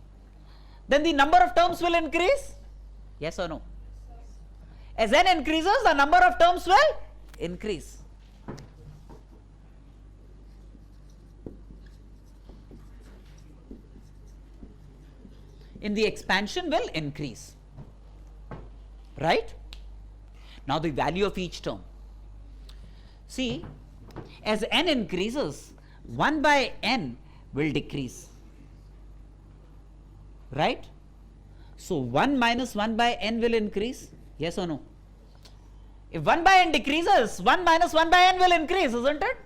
then the number of terms will increase? Yes or no? As n increases, the number of terms will increase. In the expansion will increase, right? Now the value of each term. See, as n increases, 1 by n will decrease, right? So 1 minus 1 by n will increase, yes or no? If 1 by n decreases, 1 minus 1 by n will increase, isn't it?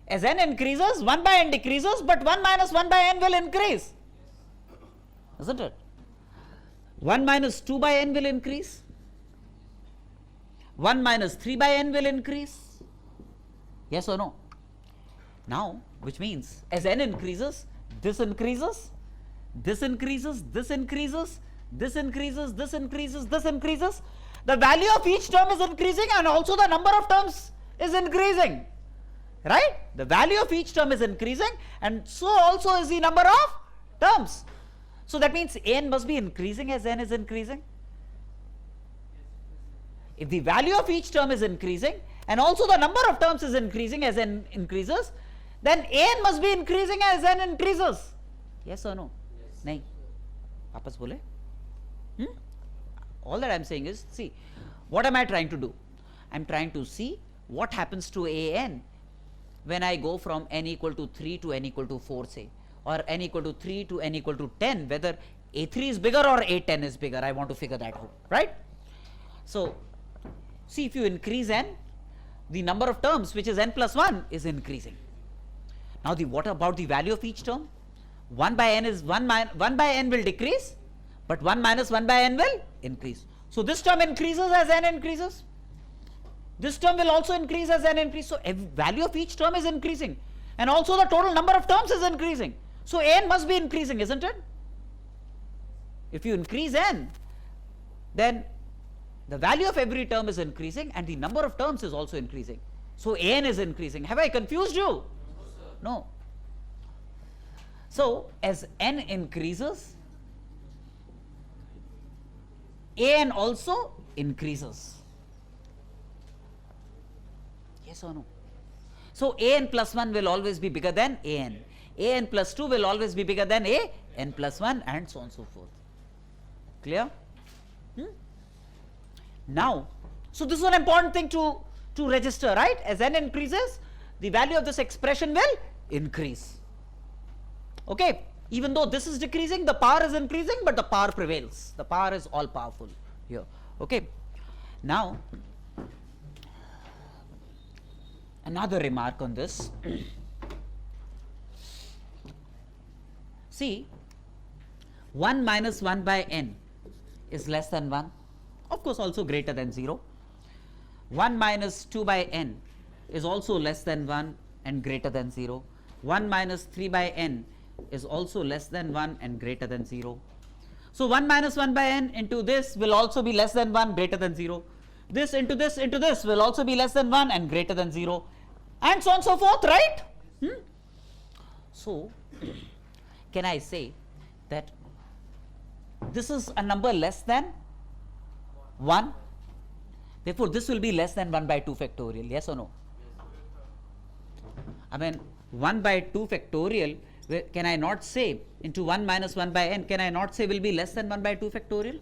As n increases, 1 by n decreases, but 1 minus 1 by n will increase, isn't it? 1 minus 2 by n will increase, 1 minus 3 by n will increase, yes or no? Now, which means as n increases, this increases, this increases, this increases, this increases, this increases, this increases. The value of each term is increasing, and also the number of terms is increasing, right? The value of each term is increasing, and so also is the number of terms. So that means n must be increasing as n is increasing. If the value of each term is increasing and also the number of terms is increasing as n increases, then n must be increasing as n increases. Yes or no? Yes. Nahi. Wapas bole? All that I am saying is, see, what am I trying to do? I am trying to see what happens to an when I go from n equal to 3 to n equal to 4, say, or n equal to 3 to n equal to 10, whether a3 is bigger or a10 is bigger. I want to figure that out, right? So, see, if you increase n, the number of terms, which is n plus 1, is increasing. Now, what about the value of each term? 1 by n is 1 by n will decrease, but 1 minus 1 by n will increase. So this term increases as n increases. This term will also increase as n increases. So value of each term is increasing, and also the total number of terms is increasing. So n must be increasing, isn't it? If you increase n, then the value of every term is increasing and the number of terms is also increasing. So n is increasing. Have I confused you? No. So as n increases, an also increases. Yes or no? So an plus 1 will always be bigger than an plus 2 will always be bigger than an plus 1, and so on and so forth. Clear? Now, so this is an important thing to register, right? As n increases, the value of this expression will increase. Okay, even though this is decreasing, the power is increasing, but the power prevails. The power is all powerful here. Okay, now another remark on this. See, 1 minus 1 by n is less than 1, of course also greater than 0. 1 minus 2 by n is also less than 1 and greater than 0. 1 minus 3 by n is also less than 1 and greater than 0. So 1 minus 1 by n into this will also be less than 1, greater than 0. This into this will also be less than 1 and greater than 0, and so on and so forth, right? So can I say that this is a number less than 1? Therefore this will be less than 1 by 2 factorial, yes or no? I mean 1 by 2 factorial, can I not say into 1 minus 1 by n, can I not say will be less than 1 by 2 factorial?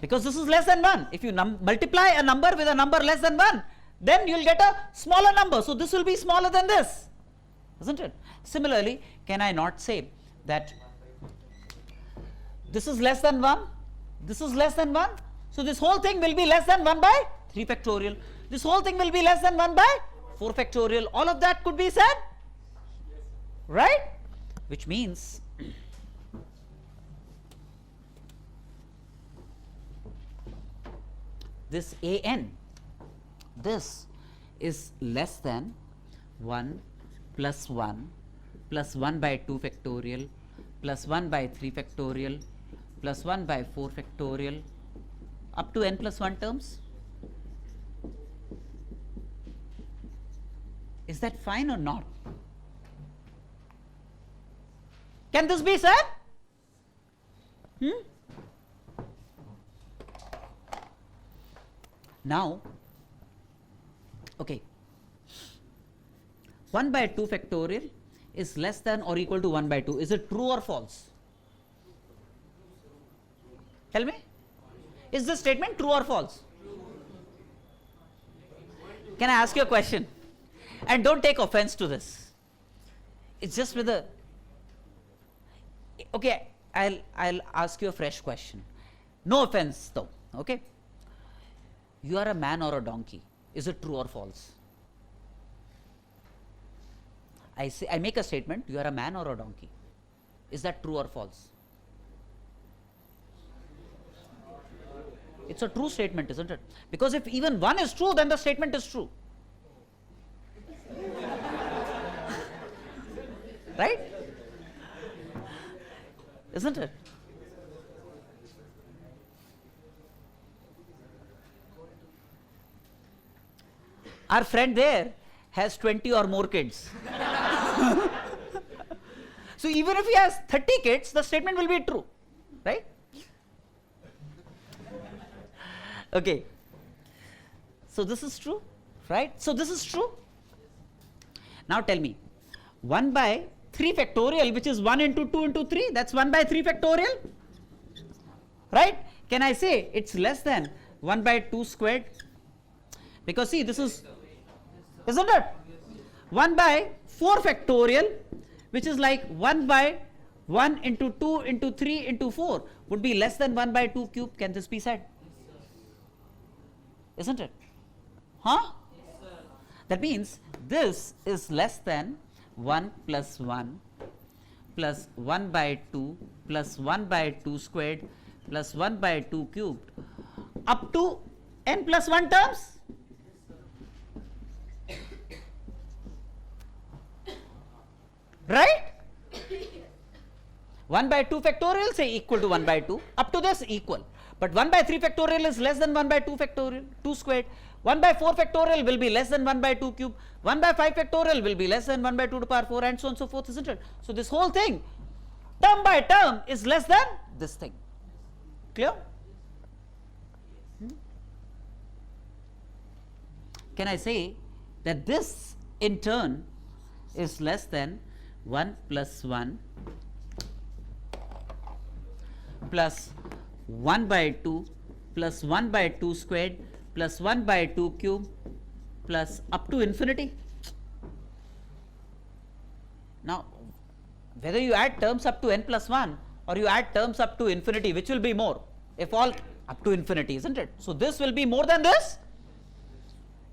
Because this is less than 1. If you multiply a number with a number less than 1, then you will get a smaller number. So this will be smaller than this, isn't it? Similarly, can I not say that this is less than 1, this is less than 1, so this whole thing will be less than 1 by 3 factorial, this whole thing will be less than 1 by 4 factorial. All of that could be said, right? Which means this an this is less than 1 plus 1 plus 1 by 2 factorial plus 1 by 3 factorial plus 1 by 4 factorial up to n plus 1 terms? Is that fine or not? Can this be said? Now, okay, 1 by 2 factorial is less than or equal to 1 by 2. Is it true or false? Tell me. Is this statement true or false? Can I ask you a question? And don't take offense to this. It's just with a... Okay, I'll ask you a fresh question. No offense though, okay? You are a man or a donkey. Is it true or false? I make a statement, you are a man or a donkey. Is that true or false? It's a true statement, isn't it? Because if even one is true, then the statement is true. Right? Isn't it? Our friend there has 20 or more kids. So even if he has 30 kids, the statement will be true. Right? Okay. So this is true. Right? So this is true. Now tell me, 1 by 3 factorial, which is 1 into 2 into 3, that's 1 by 3 factorial. Right? Can I say it's less than 1 by 2 squared? Because see, this is, isn't it? 1 by 4 factorial, which is like 1 by 1 into 2 into 3 into 4 would be less than 1 by 2 cube. Can this be said? Isn't it? Huh? That means this is less than 1 plus 1 plus 1 by 2 plus 1 by 2 squared plus 1 by 2 cubed up to n plus 1 terms. Right? 1 by 2 factorial say equal to 1 by 2, up to this equal. But 1 by 3 factorial is less than 1 by 2 factorial, 2 squared. 1 by 4 factorial will be less than 1 by 2 cube. 1 by 5 factorial will be less than 1 by 2 to the power 4 and so on and so forth, isn't it? So this whole thing, term by term, is less than this thing. Clear? Can I say that this in turn is less than 1 plus 1 plus 1 by 2 plus 1 by 2 squared plus 1 by 2 cube plus up to infinity? Now, whether you add terms up to n plus 1 or you add terms up to infinity, which will be more? If all up to infinity, isn't it? So this will be more than this.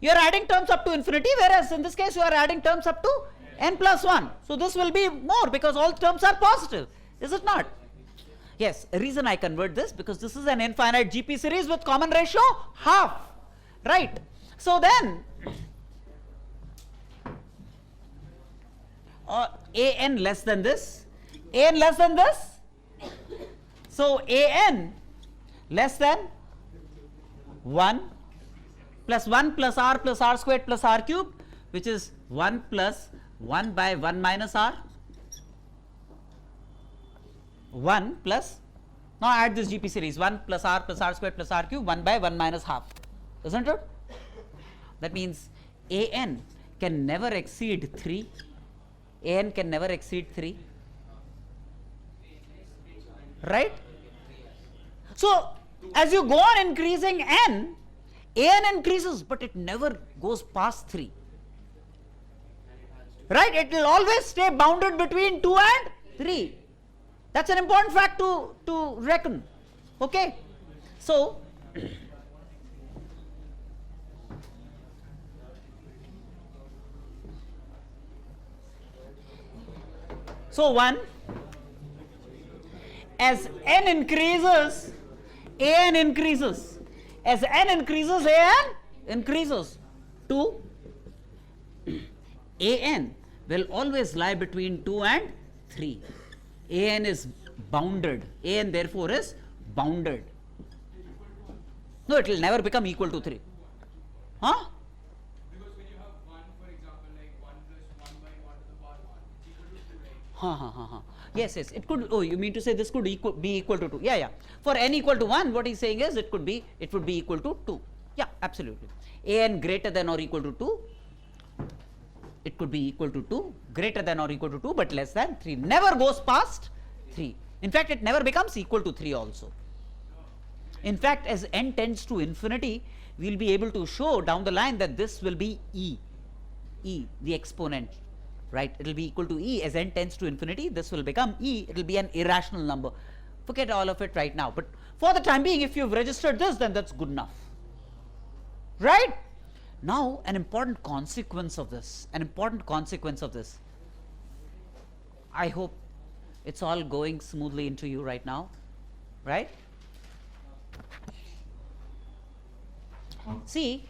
You are adding terms up to infinity, whereas in this case you are adding terms up to n plus 1. So this will be more because all terms are positive, is it not? Yes, the reason I convert this because this is an infinite GP series with common ratio half, right? So then an less than this, an less than this. So an less than 1 plus r squared plus r cubed, which is 1 plus 1 by 1 minus r. 1 plus, now add this GP series, 1 plus r squared plus r cube, 1 by 1 minus half, isn't it? That means an can never exceed 3, an can never exceed 3, right? So as you go on increasing n increases, but it never goes past 3, right? It will always stay bounded between 2 and 3. That's an important fact to reckon. Okay? So, so 1, as n increases, an increases. As n increases, an increases. 2, an will always lie between 2 and 3. An is bounded. An therefore is bounded. No, it will never become equal to 3. Huh?
Because when you have 1, for example, like 1 plus 1 by 1 to the power 1, it's equal to 2, right?
Yes, it could, oh, you mean to say this could be equal to 2. Yeah. For n equal to 1, what he's saying is it would be equal to 2. Yeah, absolutely. An greater than or equal to 2, it could be equal to 2, greater than or equal to 2, but less than 3. Never goes past 3. In fact, it never becomes equal to 3 also. In fact, as n tends to infinity, we will be able to show down the line that this will be e, the exponent, right? It will be equal to e. As n tends to infinity, this will become e. It will be an irrational number. Forget all of it right now. But for the time being, if you've registered this, then that's good enough. Right? Now, an important consequence of this, I hope it's all going smoothly into you right now, right? See,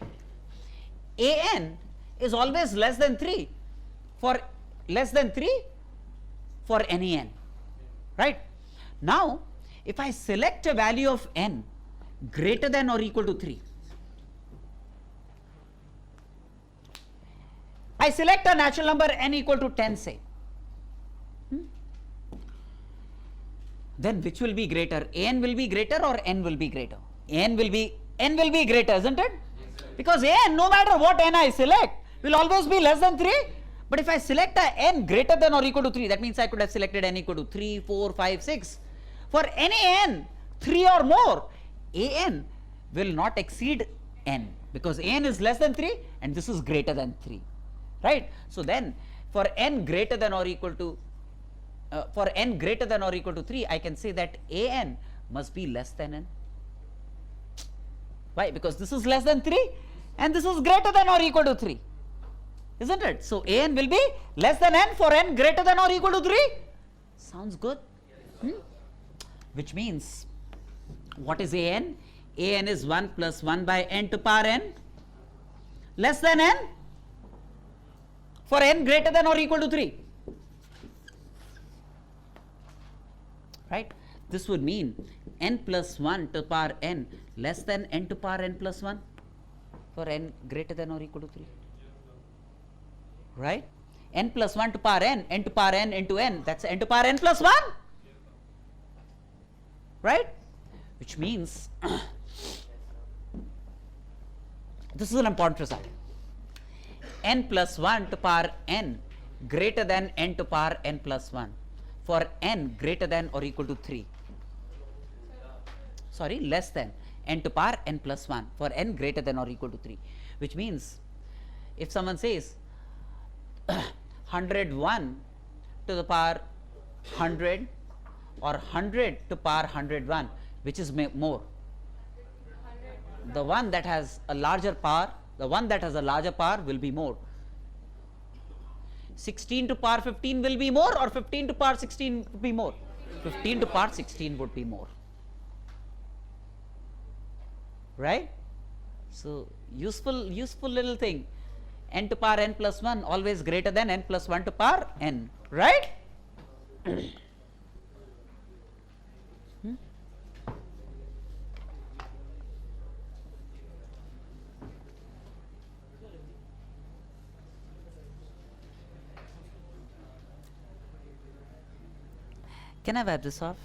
an is always less than 3 for any n, right? Now, if I select a value of n greater than or equal to 3, I select a natural number n equal to 10, say, then which will be greater? An will be greater or n will be greater? N will be greater, isn't it? Because n, no matter what n I select, will always be less than 3. But if I select a n greater than or equal to 3, that means I could have selected n equal to 3, 4, 5, 6. For any n 3 or more, an will not exceed n, because n is less than 3 and this is greater than 3, right? So then for n greater than or equal to 3, I can say that an must be less than n. Why? Because this is less than 3 and this is greater than or equal to 3, isn't it? So an will be less than n for n greater than or equal to 3. Sounds good? Which means, what is an? An is 1 plus 1 by n to power n, less than n for n greater than or equal to 3, right? This would mean n plus 1 to power n less than n to power n plus 1 for n greater than or equal to 3, right? N plus 1 to power n to power n into n, that's n to power n plus 1, right? Which means this is an important result. N plus 1 to power n greater than n to power n plus 1 for n greater than or equal to 3. Sorry, less than n to power n plus 1 for n greater than or equal to 3. Which means, if someone says 101 to the power 100 or 100 to power 101, which is more? The one that has a larger power, will be more. 16 to power 15 will be more, or 15 to power 16 would be more? 15 to power 16 would be more, right? So useful little thing. N to power n plus 1 always greater than n plus 1 to power n, right? Can I wipe this off?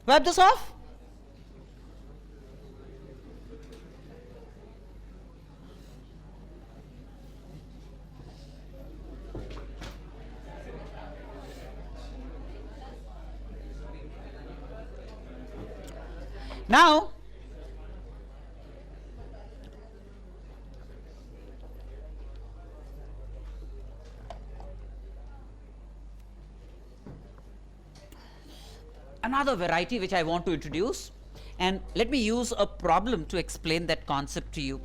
Wipe this off? Now, another variety which I want to introduce, and let me use a problem to explain that concept to you.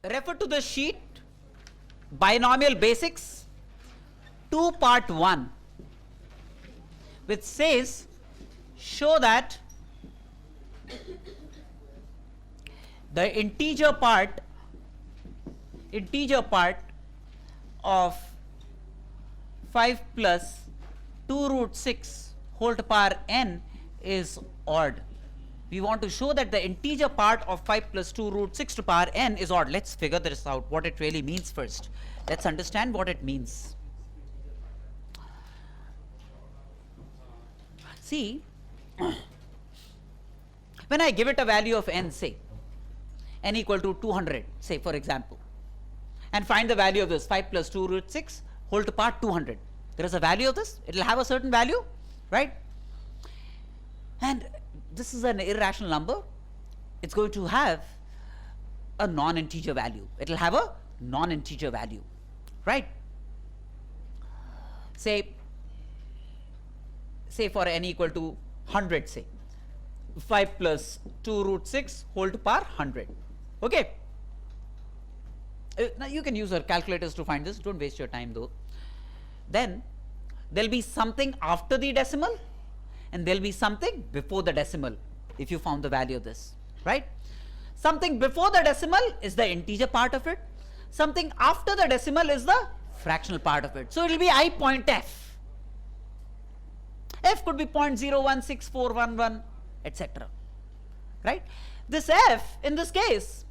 Refer to the sheet, Binomial Basics 2 part 1. which says show that the integer part of 5 plus 2 root 6 whole to power n is odd. We want to show that the integer part of 5 plus 2 root 6 to power n is odd. Let's figure this out, what it really means first. Let's understand what it means. See, when I give it a value of n, say, n equal to 200, say for example, and find the value of this 5 plus 2 root 6 whole to power 200. There is a value of this, it will have a certain value, right? And this is an irrational number, it's going to have a non-integer value. It will have a non-integer value, right? Say for n equal to 100, say 5 plus 2 root 6 whole to power 100. Okay. Now you can use your calculators to find this, don't waste your time though. Then there will be something after the decimal and there will be something before the decimal if you found the value of this, right? Something before the decimal is the integer part of it, something after the decimal is the fractional part of it. So it will be I point f. F could be 0.016411, etc. Right? This f in this case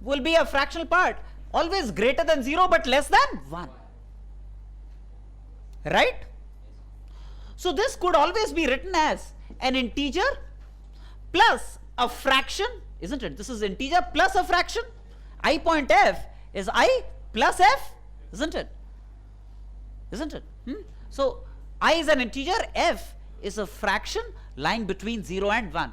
will be a fractional part, always greater than 0 but less than 1. Right? So this could always be written as an integer plus a fraction, isn't it? This is integer plus a fraction. I point f is I plus f, isn't it? Isn't it? So I is an integer, f is a fraction lying between 0 and 1.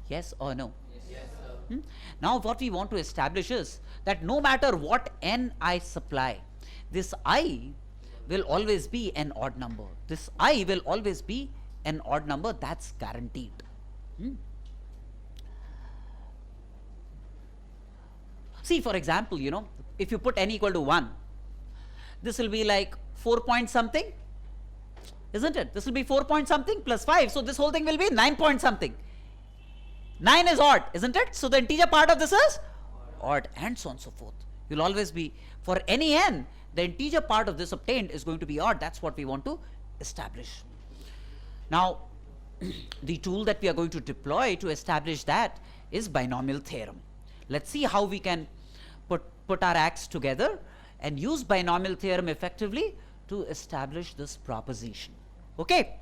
Yes or no? Yes, sir. Now what we want to establish is that no matter what n I supply, this I will always be an odd number. This I will always be an odd number, that's guaranteed. See, for example, you know, if you put n equal to 1, this will be like 4 point something, isn't it? This will be 4 point something plus 5, so this whole thing will be 9 point something. 9 is odd, isn't it? So the integer part of this is odd, and so on and so forth. You'll always be, for any n, the integer part of this obtained is going to be odd. That's what we want to establish. Now, the tool that we are going to deploy to establish that is binomial theorem. Let's see how we can put our acts together and use binomial theorem effectively to establish this proposition. Okay?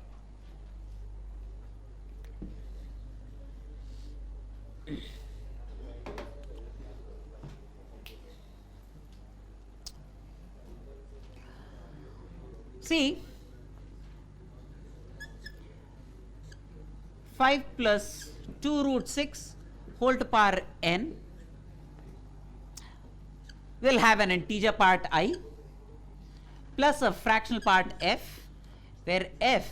See, 5 plus 2 root 6 whole to power n will have an integer part I plus a fractional part f, where f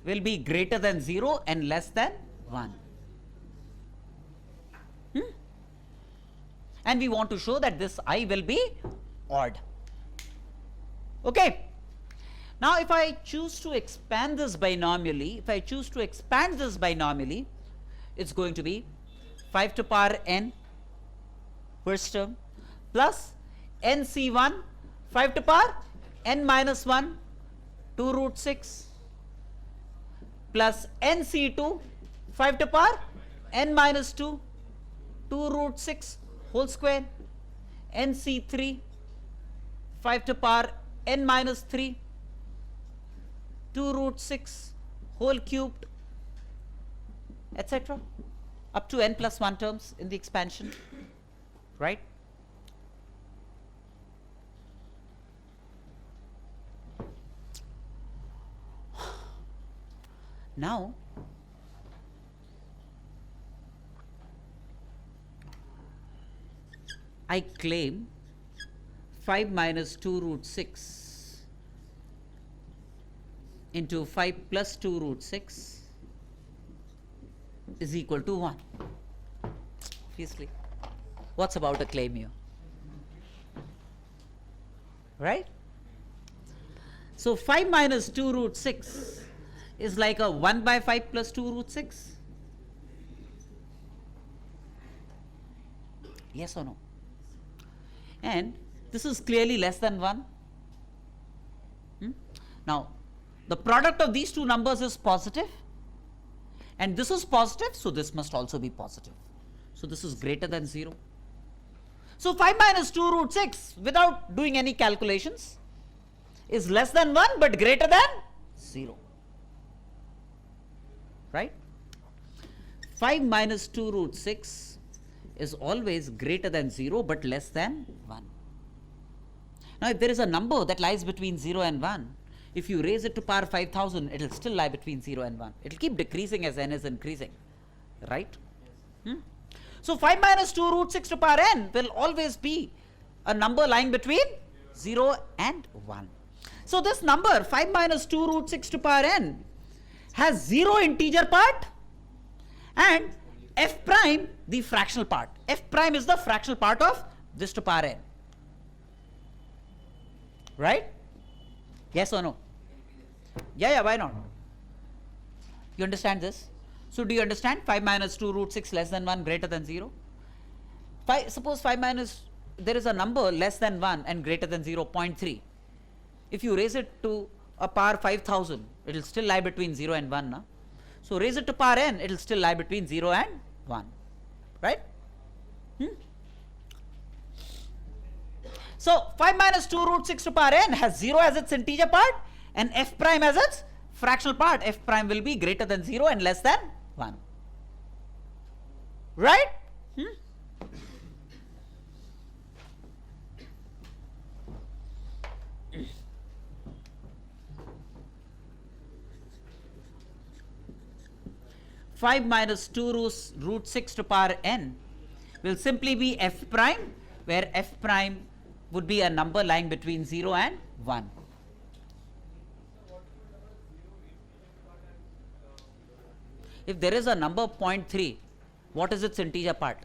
will be greater than 0 and less than 1. And we want to show that this I will be odd. Okay. Now if I choose to expand this binomially, it's going to be 5 to power n first term plus nc1 5 to power n minus 1 2 root 6 plus nc2 5 to power n minus 2 2 root 6 whole square, nc3 5 to power n minus 3 2 root 6 whole cubed, etc. up to n plus 1 terms in the expansion, right? Now, I claim 5 minus 2 root 6 into 5 plus 2 root 6 is equal to 1. Obviously, what's about a claim here? Right? So 5 minus 2 root 6 is like a 1 by 5 plus 2 root 6? Yes or no? And this is clearly less than 1. Now, the product of these two numbers is positive, and this is positive, so this must also be positive. So this is greater than 0. So 5 minus 2 root 6, without doing any calculations, is less than 1 but greater than 0. Right? 5 minus 2 root 6 is always greater than 0 but less than 1. Now if there is a number that lies between 0 and 1, if you raise it to power 5000, it will still lie between 0 and 1. It will keep decreasing as n is increasing. Right? So 5 minus 2 root 6 to power n will always be a number lying between 0 and 1. So this number 5 minus 2 root 6 to power n has 0 integer part and f prime the fractional part. F prime is the fractional part of this to power n. Right? Yes or no? Yeah, why not? You understand this? So do you understand 5 minus 2 root 6 less than 1 greater than 0? Suppose 5 minus, there is a number less than 1 and greater than 0, 0.3. If you raise it to a power 5000, it will still lie between 0 and 1. Na? So raise it to power n, it will still lie between 0 and 1. Right? So 5 minus 2 root 6 to power n has 0 as its integer part and f prime as its fractional part. F prime will be greater than 0 and less than 1. Right? 5 minus 2 root 6 to power n will simply be f prime, where f prime would be a number lying between 0 and 1. If there is a number 0.3, what is its integer part?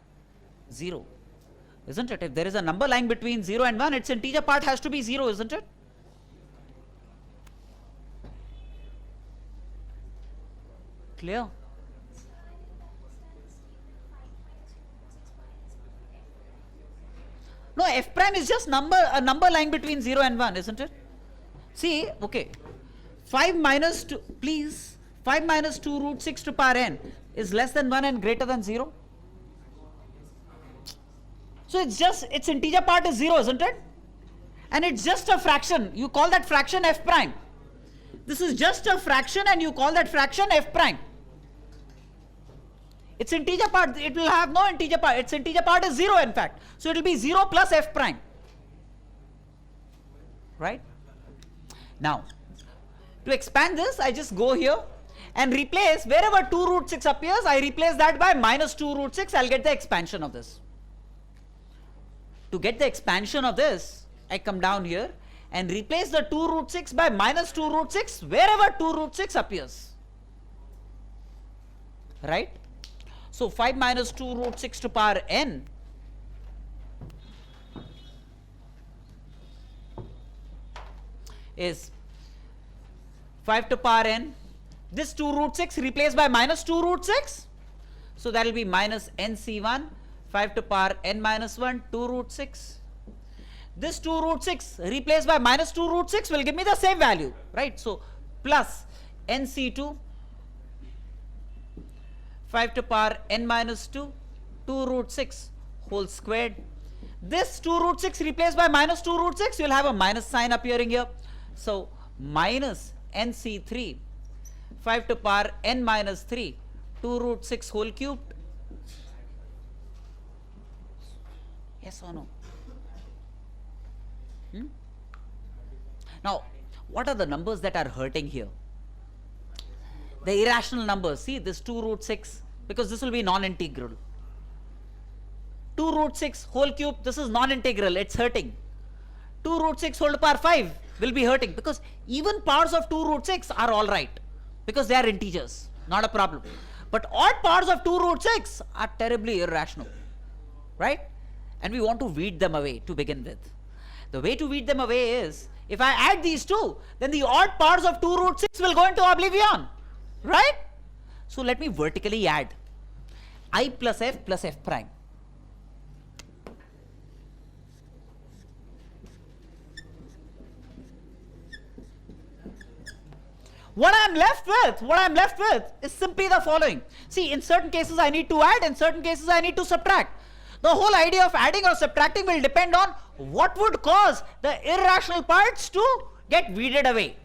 0. Isn't it? If there is a number lying between 0 and 1, its integer part has to be 0, isn't it? Clear? No, f prime is just a number lying between 0 and 1, isn't it? See, okay, 5 minus 2, please, 5 minus 2 root 6 to power n is less than 1 and greater than 0. So it's just, its integer part is 0, isn't it? And it's just a fraction, you call that fraction f prime. This is just a fraction and you call that fraction f prime. Its integer part, it will have no integer part, its integer part is 0 in fact. So it will be 0 plus f prime. Right? Now, to expand this, I just go here and replace, wherever 2 root 6 appears, I replace that by minus 2 root 6, I'll get the expansion of this. To get the expansion of this, I come down here and replace the 2 root 6 by minus 2 root 6, wherever 2 root 6 appears. Right? So 5 minus 2 root 6 to power n is 5 to power n. This 2 root 6 replaced by minus 2 root 6. So that will be minus nc1, 5 to power n minus 1, 2 root 6. This 2 root 6 replaced by minus 2 root 6 will give me the same value. Right? So plus nc2, 5 to power n minus 2, 2 root 6 whole squared. This 2 root 6 replaced by minus 2 root 6, you will have a minus sign appearing here. So minus nc3, 5 to power n minus 3, 2 root 6 whole cubed. Yes or no? Now, what are the numbers that are hurting here? The irrational numbers. See this 2 root 6, because this will be non-integral. 2 root 6 whole cube, this is non-integral, it's hurting. 2 root 6 whole to power 5 will be hurting, because even powers of 2 root 6 are alright, because they are integers, not a problem. But odd powers of 2 root 6 are terribly irrational, right? And we want to weed them away to begin with. The way to weed them away is, if I add these two, then the odd powers of 2 root 6 will go into oblivion. right? So let me vertically add I plus f prime. What I'm left with is simply the following. See, in certain cases I need to add, in certain cases I need to subtract. The whole idea of adding or subtracting will depend on what would cause the irrational parts to get weeded away,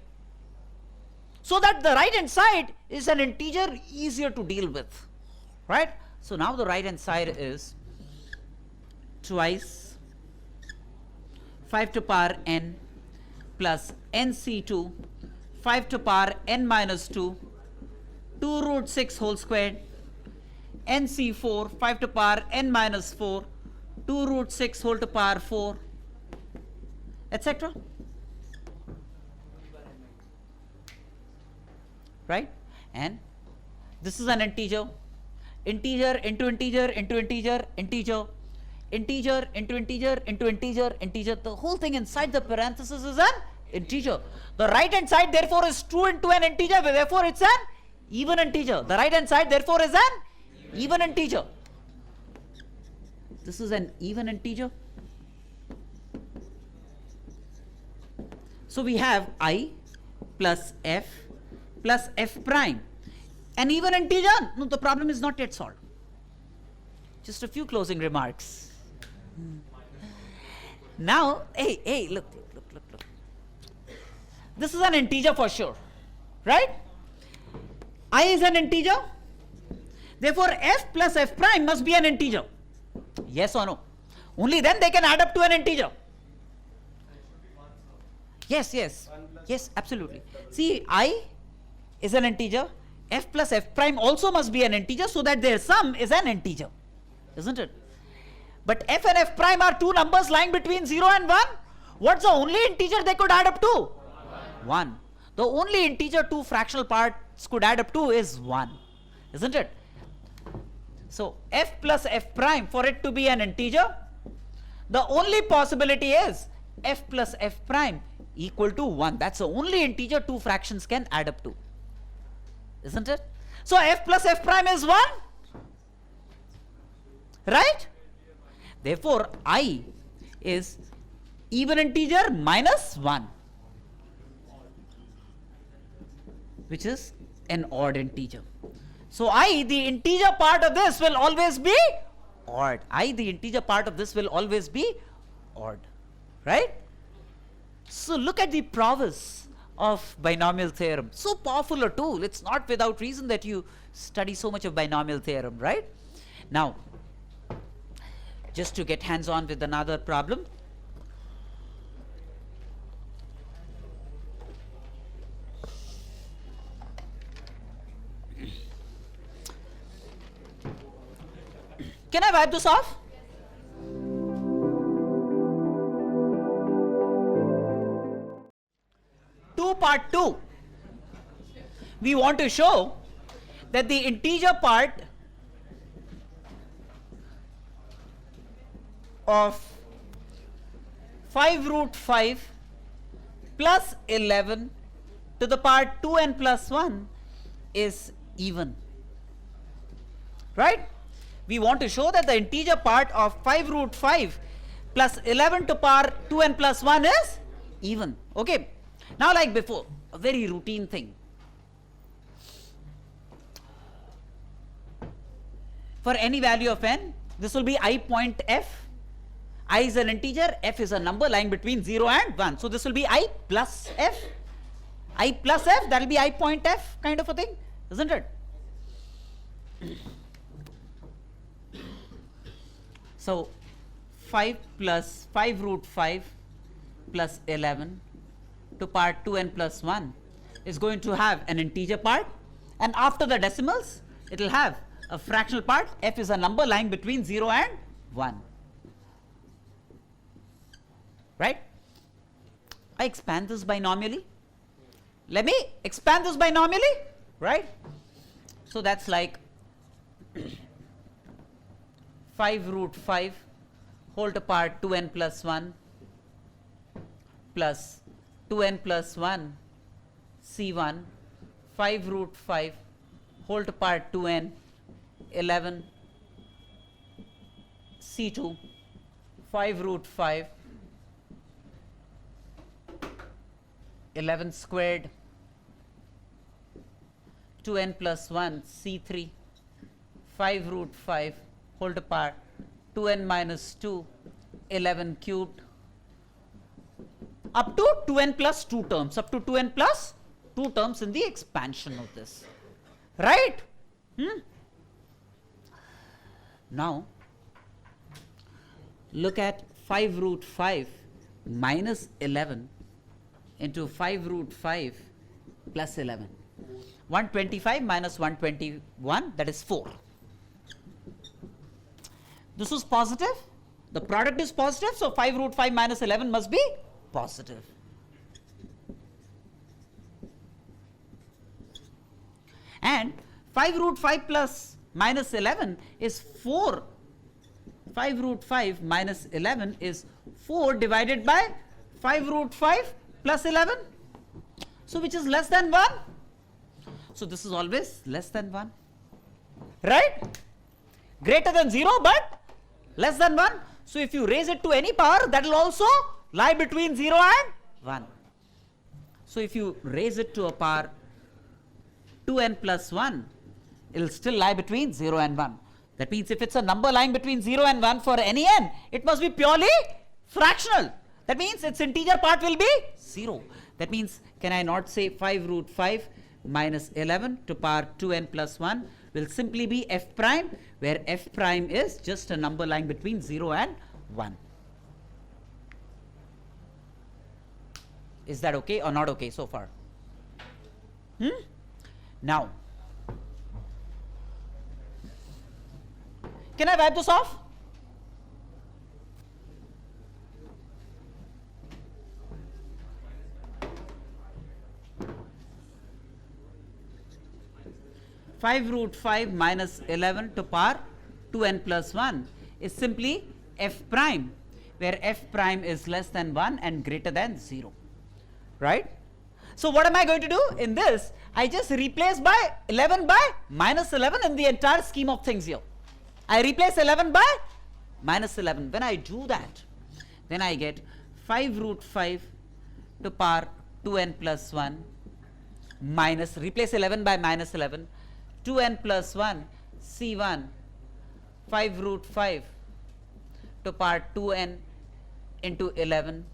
so that the right hand side is an integer easier to deal with, right? So now the right hand side is twice 5 to power n plus nc2 5 to power n minus 2 2 root 6 whole squared nc4 5 to power n minus 4 2 root 6 whole to power 4, etc. Right? And this is an integer. Integer into integer into integer, integer, integer into integer into integer, integer. The whole thing inside the parenthesis is an integer. The right hand side therefore is true into an integer, therefore it's an even integer. The right hand side therefore is an even integer. This is an even integer. So we have I plus f prime. An even integer? No, the problem is not yet solved. Just a few closing remarks. Now, hey, look. This is an integer for sure, right? I is an integer. Therefore, f plus f prime must be an integer. Yes or no? Only then they can add up to an integer. Yes, absolutely. See, I is an integer. F plus f prime also must be an integer, so that their sum is an integer, isn't it? But f and f prime are two numbers lying between 0 and 1. What's the only integer they could add up to? 1. The only integer two fractional parts could add up to is 1, isn't it? So f plus f prime, for it to be an integer, the only possibility is f plus f prime equal to 1. That's the only integer two fractions can add up to, isn't it? So f plus f prime is 1, right? Therefore I is even integer minus 1, which is an odd integer. So I, the integer part of this, will always be odd. I, the integer part of this, will always be odd, right? So look at the prowess of binomial theorem. So powerful a tool. It's not without reason that you study so much of binomial theorem, right? Now, just to get hands on with another problem. Can I wipe this off? Part 2. We want to show that the integer part of 5 root 5 plus 11 to the power 2n plus 1 is even, right? We want to show that the integer part of 5 root 5 plus 11 to power 2n plus 1 is even. Okay. Now, like before, a very routine thing. For any value of n, this will be I point f. I is an integer, f is a number lying between 0 and 1. So this will be I plus f. I plus f, that will be I point f kind of a thing, isn't it? So 5 root 5 plus 11 to power 2n plus 1 is going to have an integer part, and after the decimals it will have a fractional part. F is a number lying between 0 and 1, right? I expand this binomially. Let me expand this binomially, right? So that's like 5 root 5 whole to power 2n plus 1 plus 2n plus 1 c1 5 root 5 whole to power 2n, 11 C2, 5 root 5, 11 squared, 2n plus 1 C3, 5 root 5 whole to power 2n minus 2, 11 cubed, up to 2n plus 2 terms, up to 2n plus 2 terms in the expansion of this, right? Now, look at 5 root 5 minus 11 into 5 root 5 plus 11. 125 minus 121, that is 4. This is positive. The product is positive, so 5 root 5 minus 11 must be positive. And 5 root 5 plus minus 11 is 4. 5 root 5 minus 11 is 4 divided by 5 root 5 plus 11. So, which is less than 1? So, this is always less than 1, right? Greater than 0, but less than 1. So, if you raise it to any power, that will also lie between 0 and 1. So, if you raise it to a power 2n plus 1, it will still lie between 0 and 1. That means if it's a number lying between 0 and 1 for any n, it must be purely fractional. That means its integer part will be 0. That means, can I not say 5 root 5 minus 11 to power 2n plus 1 will simply be f prime, where f prime is just a number lying between 0 and 1. Is that okay or not okay so far? Now, can I wipe this off? Five root 5 minus 11 to power 2n plus 1 is simply f prime, where f prime is less than 1 and greater than 0, right? So, what am I going to do in this? I just replace by 11 by minus 11 in the entire scheme of things here. I replace 11 by minus 11. When I do that, then I get 5 root 5 to power 2n plus 1 minus, replace 11 by minus 11, 2n plus 1 C1, 5 root 5 to power 2n into 11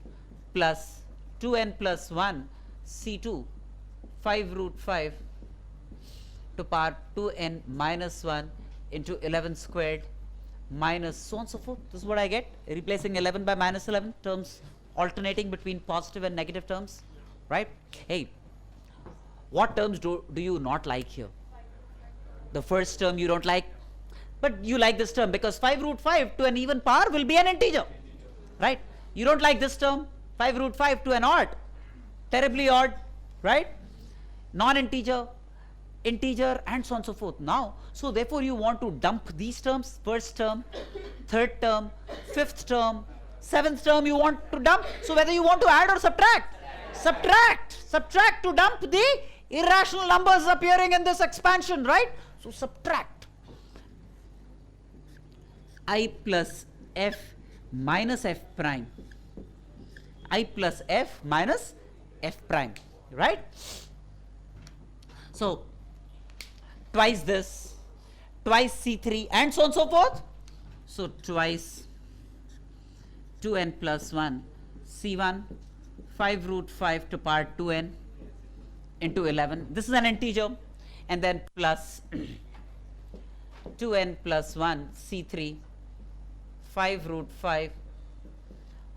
plus 2n plus 1 C2, 5 root 5 to power 2n minus 1 into 11 squared minus so on and so forth. This is what I get, replacing 11 by minus 11, terms alternating between positive and negative terms, right? Hey, what terms do you not like here? The first term you don't like, but you like this term because 5 root 5 to an even power will be an integer, right? You don't like this term, 5 root 5 to an odd, terribly odd, right? Non-integer, integer, and so on and so forth. Now, so therefore you want to dump these terms, first term, third term, fifth term, seventh term you want to dump. So whether you want to add or subtract, subtract to dump the irrational numbers appearing in this expansion, right? So subtract I plus f minus f prime, I plus f minus f prime, right? So twice this, twice C3, and so on and so forth. So twice 2n plus 1 C1, 5 root 5 to power 2n into 11. This is an integer, and then plus 2n plus 1 C3, 5 root 5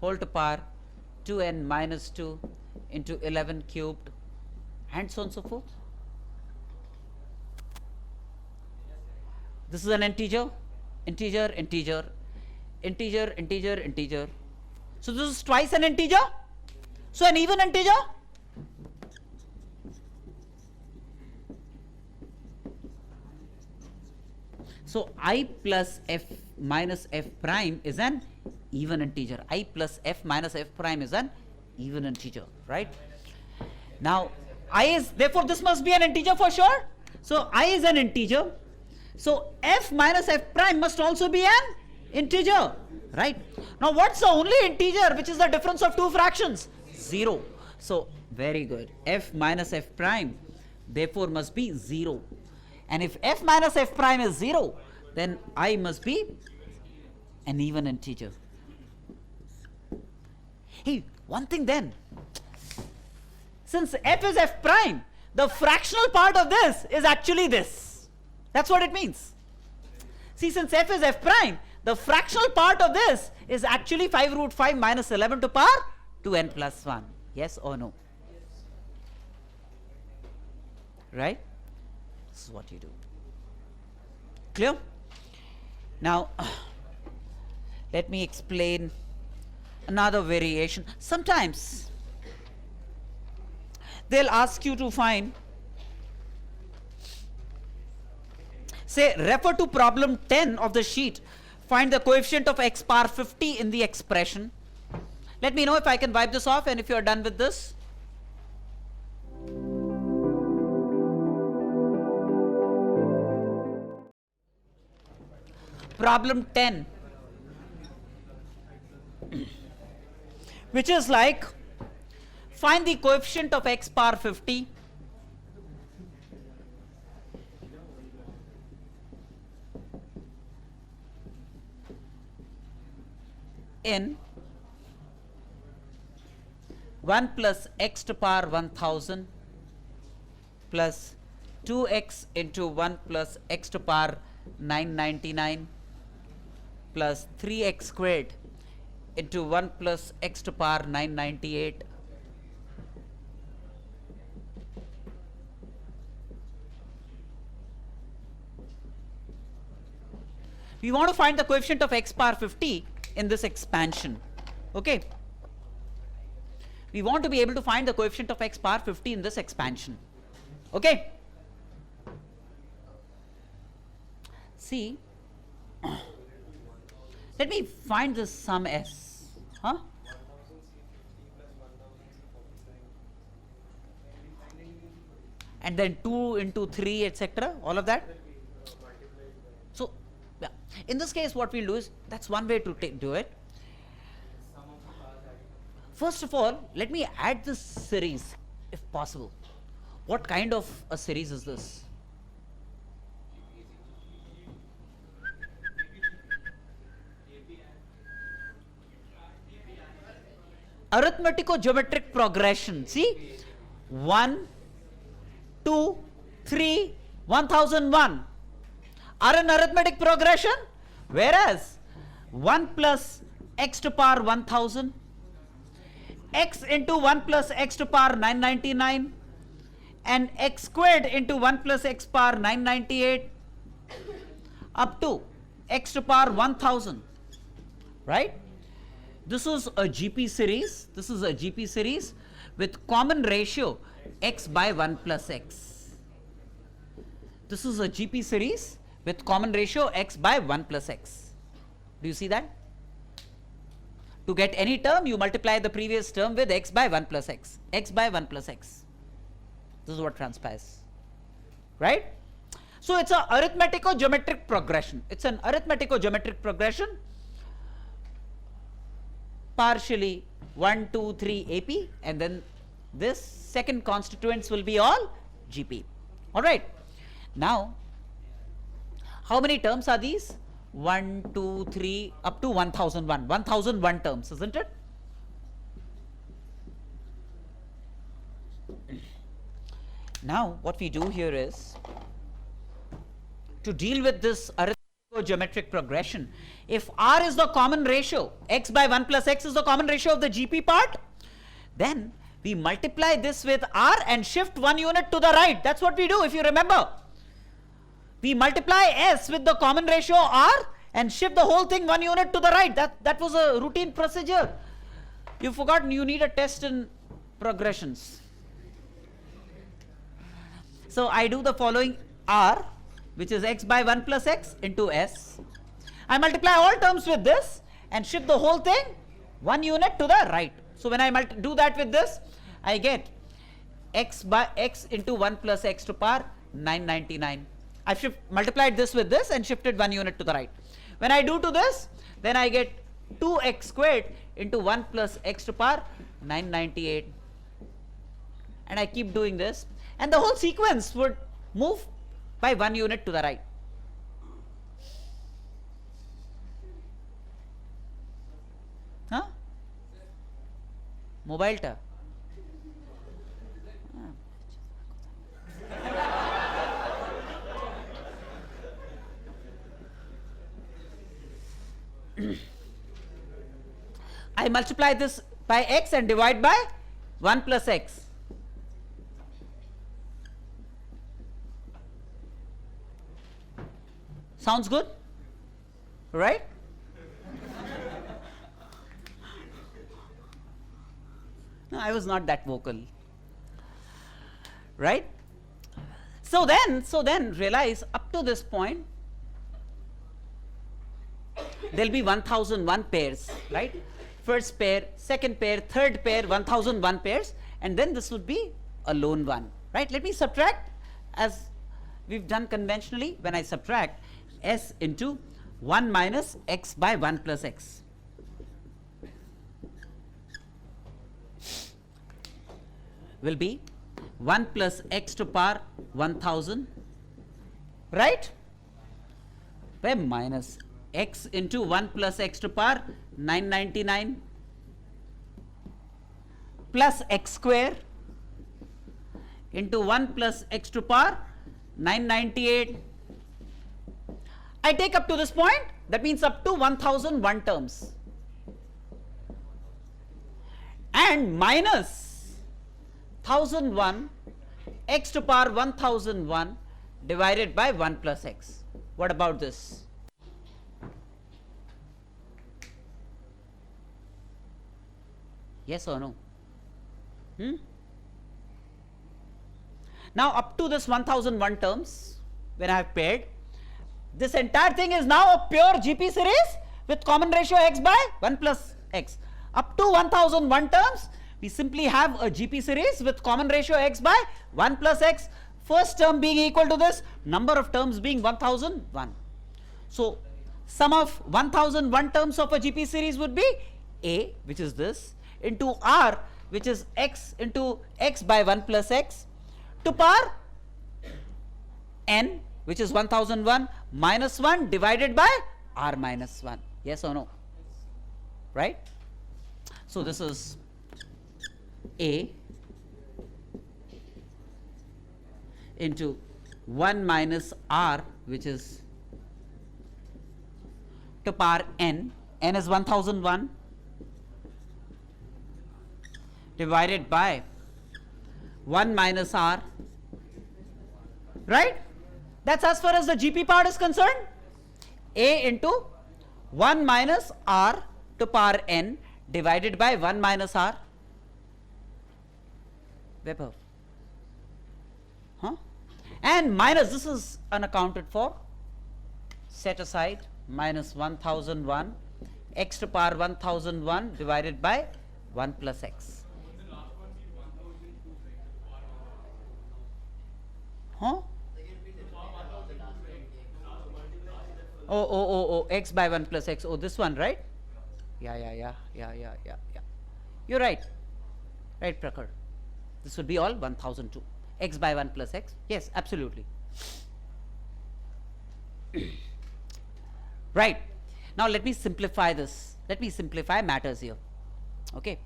whole to power 2n minus 2 into 11 cubed, and so on and so forth. This is an integer, integer, integer, integer, integer, integer. So this is twice an integer. So an even integer. So I plus f minus f prime is an even integer. I plus f minus f prime is an even integer, right? Now I is, therefore this must be an integer for sure. So I is an integer. So f minus f prime must also be an integer, right? Now what's the only integer which is the difference of two fractions? 0. So very good. F minus f prime therefore must be 0. And if f minus f prime is 0, then I must be an even integer. Hey, one thing then. Since f is f prime, the fractional part of this is actually this. That's what it means. See, since f is f prime, the fractional part of this is actually 5 root 5 minus 11 to power 2n plus 1. Yes or no? Right? This is what you do. Clear? Now, let me explain another variation. Sometimes they'll ask you to find, say, refer to problem 10 of the sheet. Find the coefficient of x power 50 in the expression. Let me know if I can wipe this off and if you are done with this. Problem 10, which is like, find the coefficient of x power 50 in 1 plus x to power 1000 plus 2x into 1 plus x to power 999 plus 3x squared into 1 plus x to power 998 we want to find the coefficient of x power 50 in this expansion. Okay, we want to be able to find the coefficient of x power 50 in this expansion. Okay, see, let me find this sum s, huh? And then 2 into 3 etc, all of that. So yeah, in this case what we'll do is, that's one way to do it. First of all, let me add this series if possible. What kind of a series is this? Arithmetico-geometric progression. See, 1, 2, 3, 1001 are an arithmetic progression, whereas 1 plus x to power 1000, x into 1 plus x to power 999 and x squared into 1 plus x power 998 up to x to power 1000, right? This is a GP series. This is a GP series with common ratio x by 1 plus x. This is a GP series with common ratio x by 1 plus x. Do you see that? To get any term, you multiply the previous term with x by 1 plus x. X by 1 plus x. This is what transpires. Right? So it's an arithmetico-geometric progression. It's an arithmetico-geometric progression. Partially 1, 2, 3 AP, and then this second constituents will be all GP. Alright. Now, how many terms are these? 1, 2, 3 up to 1001. 1001 terms, isn't it? Now, what we do here is, to deal with this arithmetico-geometric progression, if R is the common ratio, x by 1 plus x is the common ratio of the GP part, then we multiply this with R and shift 1 unit to the right. That's what we do, if you remember. We multiply S with the common ratio R and shift the whole thing 1 unit to the right. That was a routine procedure. You've forgotten, you need a test in progressions. So I do the following: R, which is x by 1 plus x, into S. I multiply all terms with this and shift the whole thing 1 unit to the right. So when I do that with this, I get x by x into 1 plus x to power 999. I've multiplied this with this and shifted 1 unit to the right. When I do to this, then I get 2x squared into 1 plus x to power 998. And I keep doing this, and the whole sequence would move by 1 unit to the right. Huh? Mobile ta. I multiply this by x and divide by 1 plus x. Sounds good? Right? No, I was not that vocal. Right? So then realize up to this point there'll be 1001 pairs, right? First pair, second pair, third pair, 1001 pairs, and then this would be a lone one, right? Let me subtract as we've done conventionally. When I subtract, s into 1 minus x by 1 plus x. Will be 1 plus x to power 1000, right? By minus x into 1 plus x to power 999 plus x square into 1 plus x to power 998. I take up to this point, that means up to 1001 terms, and minus 1001 x to power 1001 divided by 1 plus x. What about this? Yes or no? Now up to this 1001 terms, when I have paired, this entire thing is now a pure GP series with common ratio x by 1 plus x. Up to 1001 terms, we simply have a GP series with common ratio x by 1 plus x, first term being equal to this, number of terms being 1001. So sum of 1001 terms of a GP series would be A, which is this, into R, which is x into x by 1 plus x, to power n, which is 1001, minus 1 divided by R minus 1. Yes or no? Right? So this is A into 1 minus R, which is to power n, n is 1001, divided by 1 minus R, right? That's as far as the GP part is concerned. A into 1 minus R to power n divided by 1 minus R. Weber. Huh? And minus, this is unaccounted for, set aside, minus 1001 x to power 1001 divided by 1 plus x. Huh? Oh, x by 1 plus x. Oh, this one, right? Yeah. You're right. Right, Prakhar. This would be all 1002. X by 1 plus x. Yes, absolutely. Right. Now let me simplify this. Let me simplify matters here. Okay.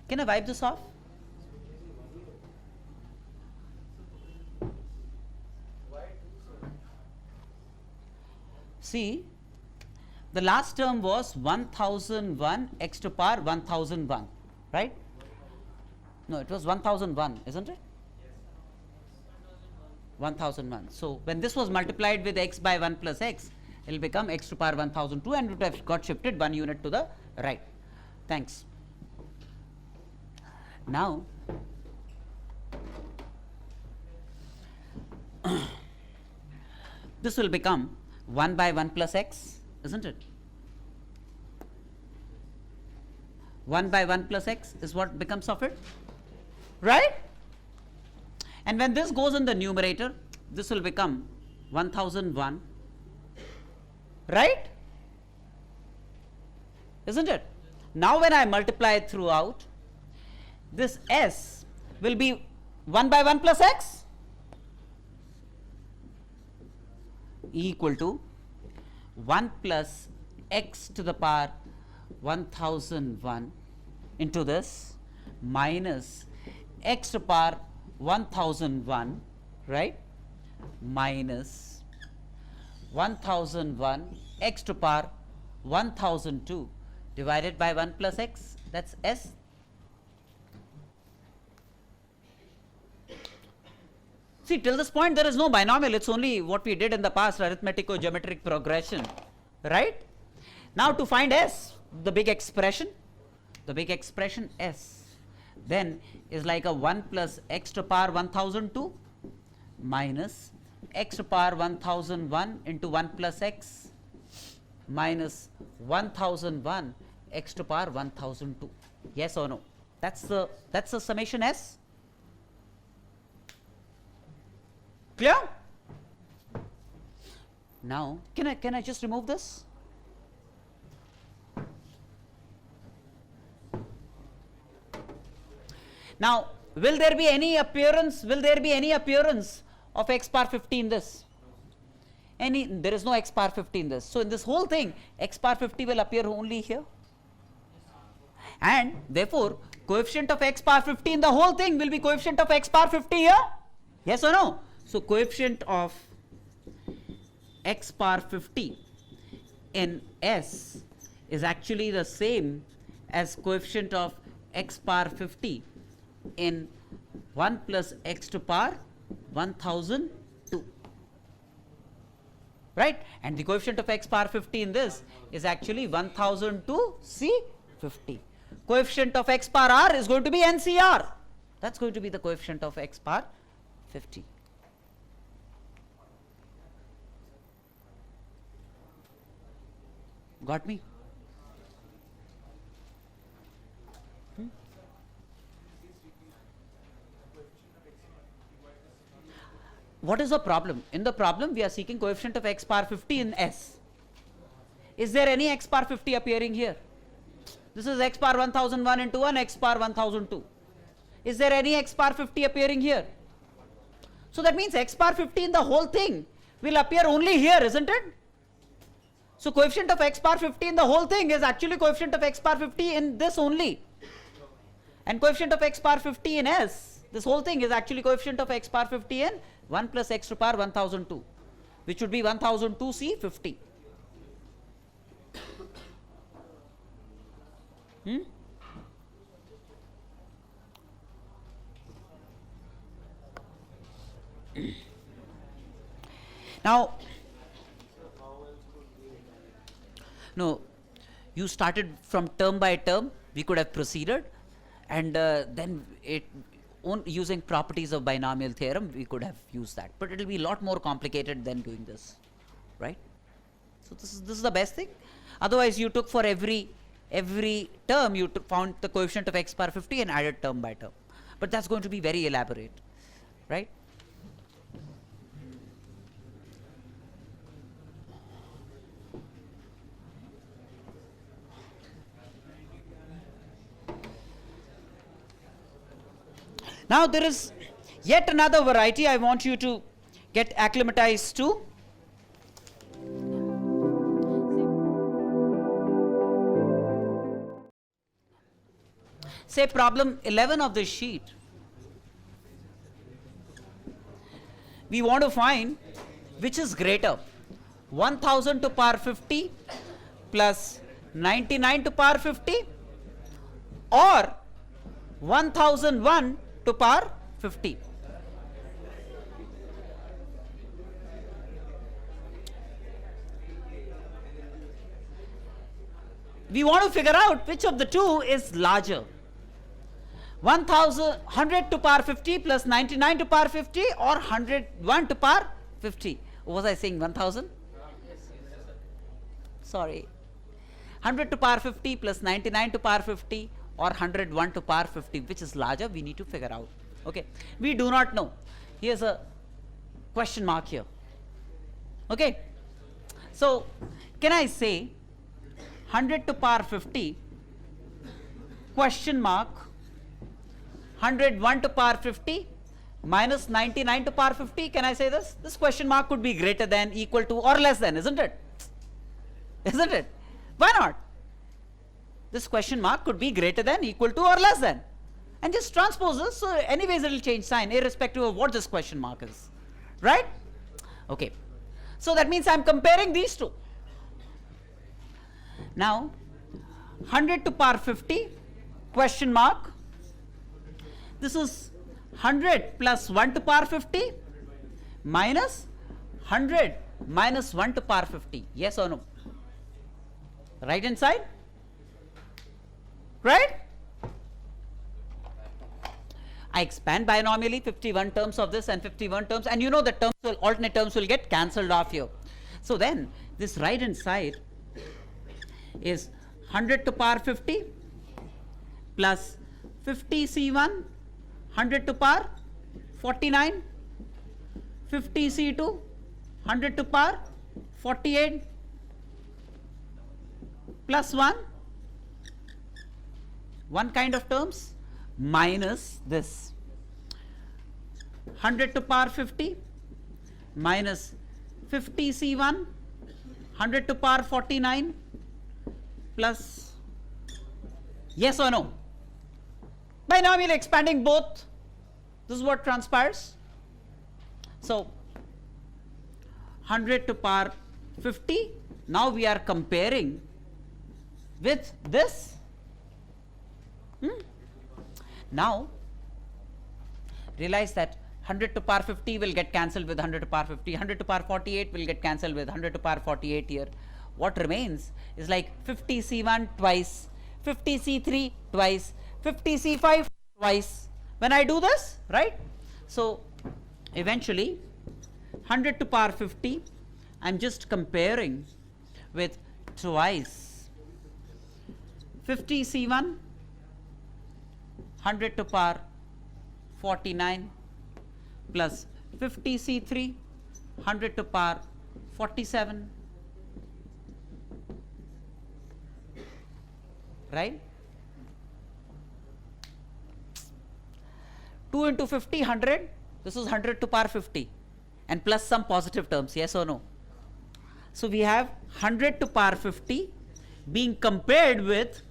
Can I wipe this off? See, the last term was 1001 x to power 1001, right? No, it was 1001, isn't it? 1001. So when this was multiplied with x by 1 plus x, it will become x to power 1002, and it would have got shifted 1 unit to the right. Thanks. Now this will become 1 by 1 plus x, isn't it? 1 by 1 plus x is what becomes of it. right? And when this goes in the numerator, this will become 1001, right? Isn't it? Now when I multiply it throughout, this s will be 1 by 1 plus x equal to 1 plus x to the power 1001 into this minus x to the power 1001, right, minus 1001 x to the power 1002 divided by 1 plus x, that's s. See, till this point there is no binomial, it's only what we did in the past, arithmetico-geometric progression, right? Now to find s, the big expression s then is like a 1 plus x to the power 1002 minus x to the power 1001 into 1 plus x minus 1001 x to the power 1002. Yes or no? That's the summation s. Clear? Now can I just remove this? Now will there be any appearance of x power 50 in this? There is no x power 50 in this. So in this whole thing x power 50 will appear only here, and therefore coefficient of x power 50 in the whole thing will be coefficient of x power 50 here. Yes or no? So coefficient of x power 50 in s is actually the same as coefficient of x power 50 in 1 plus x to the power 1002, right? And the coefficient of x power 50 in this is actually 1002 c 50. Coefficient of x power r is going to be NCR. That's going to be the coefficient of x power 50. Got me? What is the problem? In the problem we are seeking coefficient of x power 50 in s. Is there any x power 50 appearing here? This is x power 1001 into 1, x power 1002. Is there any x power 50 appearing here? So that means x power 50 in the whole thing will appear only here, isn't it? So coefficient of x power 50 in the whole thing is actually coefficient of x power 50 in this only, and coefficient of x power 50 in s, this whole thing is actually coefficient of x power 50 in 1 plus x to the power 1002, which would be 1002 c 50. Now no, you started from term by term, we could have proceeded, and then using properties of binomial theorem we could have used that, but it will be a lot more complicated than doing this, right? So this is the best thing. Otherwise you took for every term you found the coefficient of x power 50 and added term by term, but that's going to be very elaborate, right? Now there is yet another variety I want you to get acclimatized to. Say problem 11 of this sheet. We want to find which is greater, 1000 to power 50 plus 99 to power 50 or 1001 to power 50. We want to figure out which of the two is larger, 100 to power 50 plus 99 to power 50 or 101 to power 50. What was I saying, 1000? Sorry. 100 to power 50 plus 99 to power 50 or 101 to power 50, which is larger, we need to figure out. Okay, we do not know. Here's a question mark here. Okay, so can I say 100 to power 50 question mark 101 to power 50 minus 99 to power 50? Can I say this? This question mark could be greater than, equal to, or less than, isn't it? Isn't it? Why not? This question mark could be greater than, equal to, or less than, and just transpose this. So anyways it will change sign irrespective of what this question mark is, right? Okay, so that means I am comparing these two. Now 100 to power 50 question mark, this is 100 plus 1 to power 50 minus 100 minus 1 to power 50. Yes or no? Right hand side? Right? I expand binomially 51 terms of this and 51 terms, and you know the terms will, alternate terms will get cancelled off here. So then this right hand side is 100 to power 50 plus 50 C1 100 to power 49, 50 C2 100 to power 48 plus 1 kind of terms minus this 100 to power 50 minus 50 C1 100 to power 49 plus, yes or no? Binomial expanding both, this is what transpires. So 100 to power 50, now we are comparing with this. Now realize that 100 to power 50 will get cancelled with 100 to power 50, 100 to power 48 will get cancelled with 100 to power 48 here. What remains is like 50 C1 twice, 50 C3 twice, 50 C5 twice when I do this, right? So eventually 100 to power 50 I am just comparing with twice 50 C1 100 to power 49 plus 50 C3 100 to power 47, right? 2 into 50 100, this is 100 to power 50 and plus some positive terms, yes or no? So we have 100 to power 50 being compared with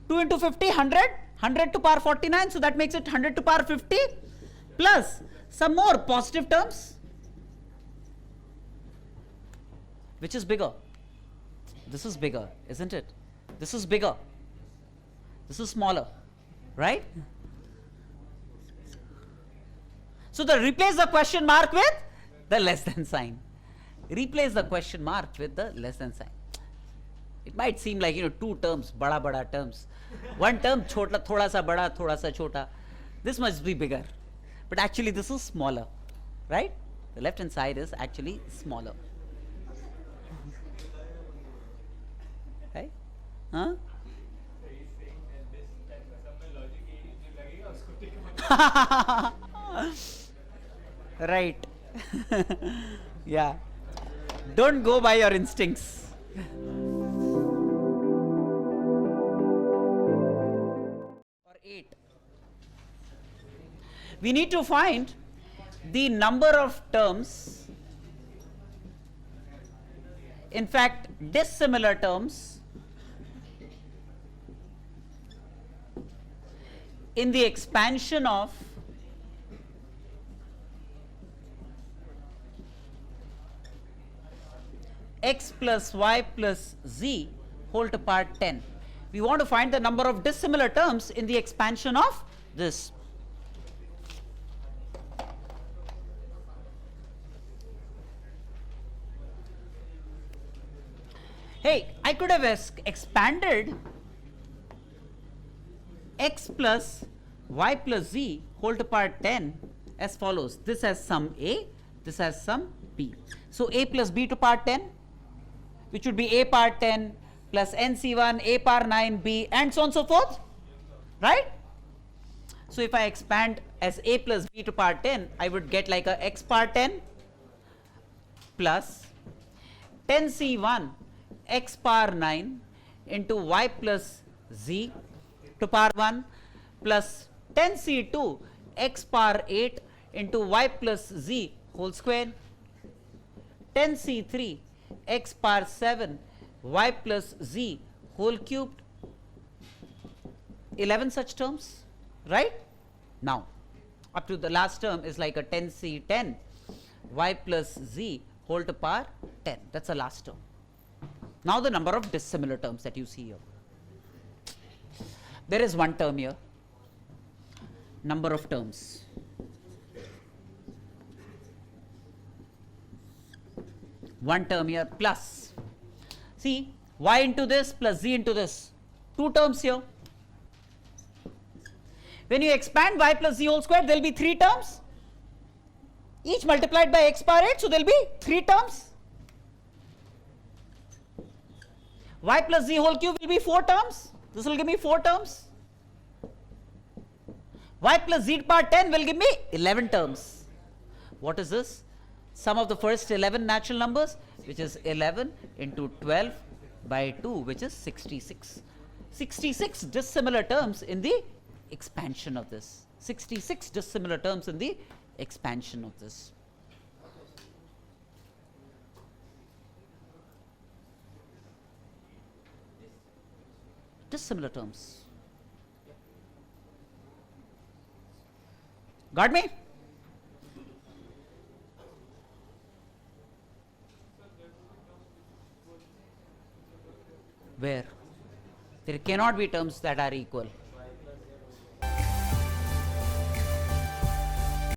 2 into 50 100, 100 to power 49, so that makes it 100 to power 50 plus some more positive terms. Which is bigger? This is bigger, isn't it? This is bigger, this is smaller, right? So replace the question mark with the less than sign. Replace the question mark with the less than sign. It might seem like, two terms, bada terms. One term, chota, thoda sa bada, thoda sa chota. This must be bigger. But actually this is smaller, right? The left hand side is actually smaller. Right? Huh? Right. Yeah. Don't go by your instincts. Or 8. We need to find the number of terms, in fact dissimilar terms, in the expansion of x plus y plus z whole to power 10. We want to find the number of dissimilar terms in the expansion of this. Hey, I could have expanded x plus y plus z whole to power 10 as follows. This has sum a, this has sum b. So a plus b to power 10, which would be a power 10 plus nc1 a power 9 b and so on and so forth. right? So if I expand as a plus b to power 10, I would get like a x power 10 plus 10c1 x power 9 into y plus z to power 1 plus 10c2 x power 8 into y plus z whole square, 10c3 x power 7 y plus z whole cubed, 11 such terms, right? Now up to the last term is like a 10c10 y plus z whole to power 10. That's the last term. Now the number of dissimilar terms that you see here. There is one term here, number of terms. One term here plus, see, y into this plus z into this, two terms here. When you expand y plus z whole square, there will be three terms, each multiplied by x power 8, so there will be three terms. Y plus z whole cube will be four terms, this will give me four terms. Y plus z power 10 will give me 11 terms. What is this? Sum of the first 11 natural numbers, which is 11 into 12 by 2, which is 66. 66 dissimilar terms in the expansion of this. 66 dissimilar terms in the expansion of this. Dissimilar terms. Got me? Where? There cannot be terms that are equal.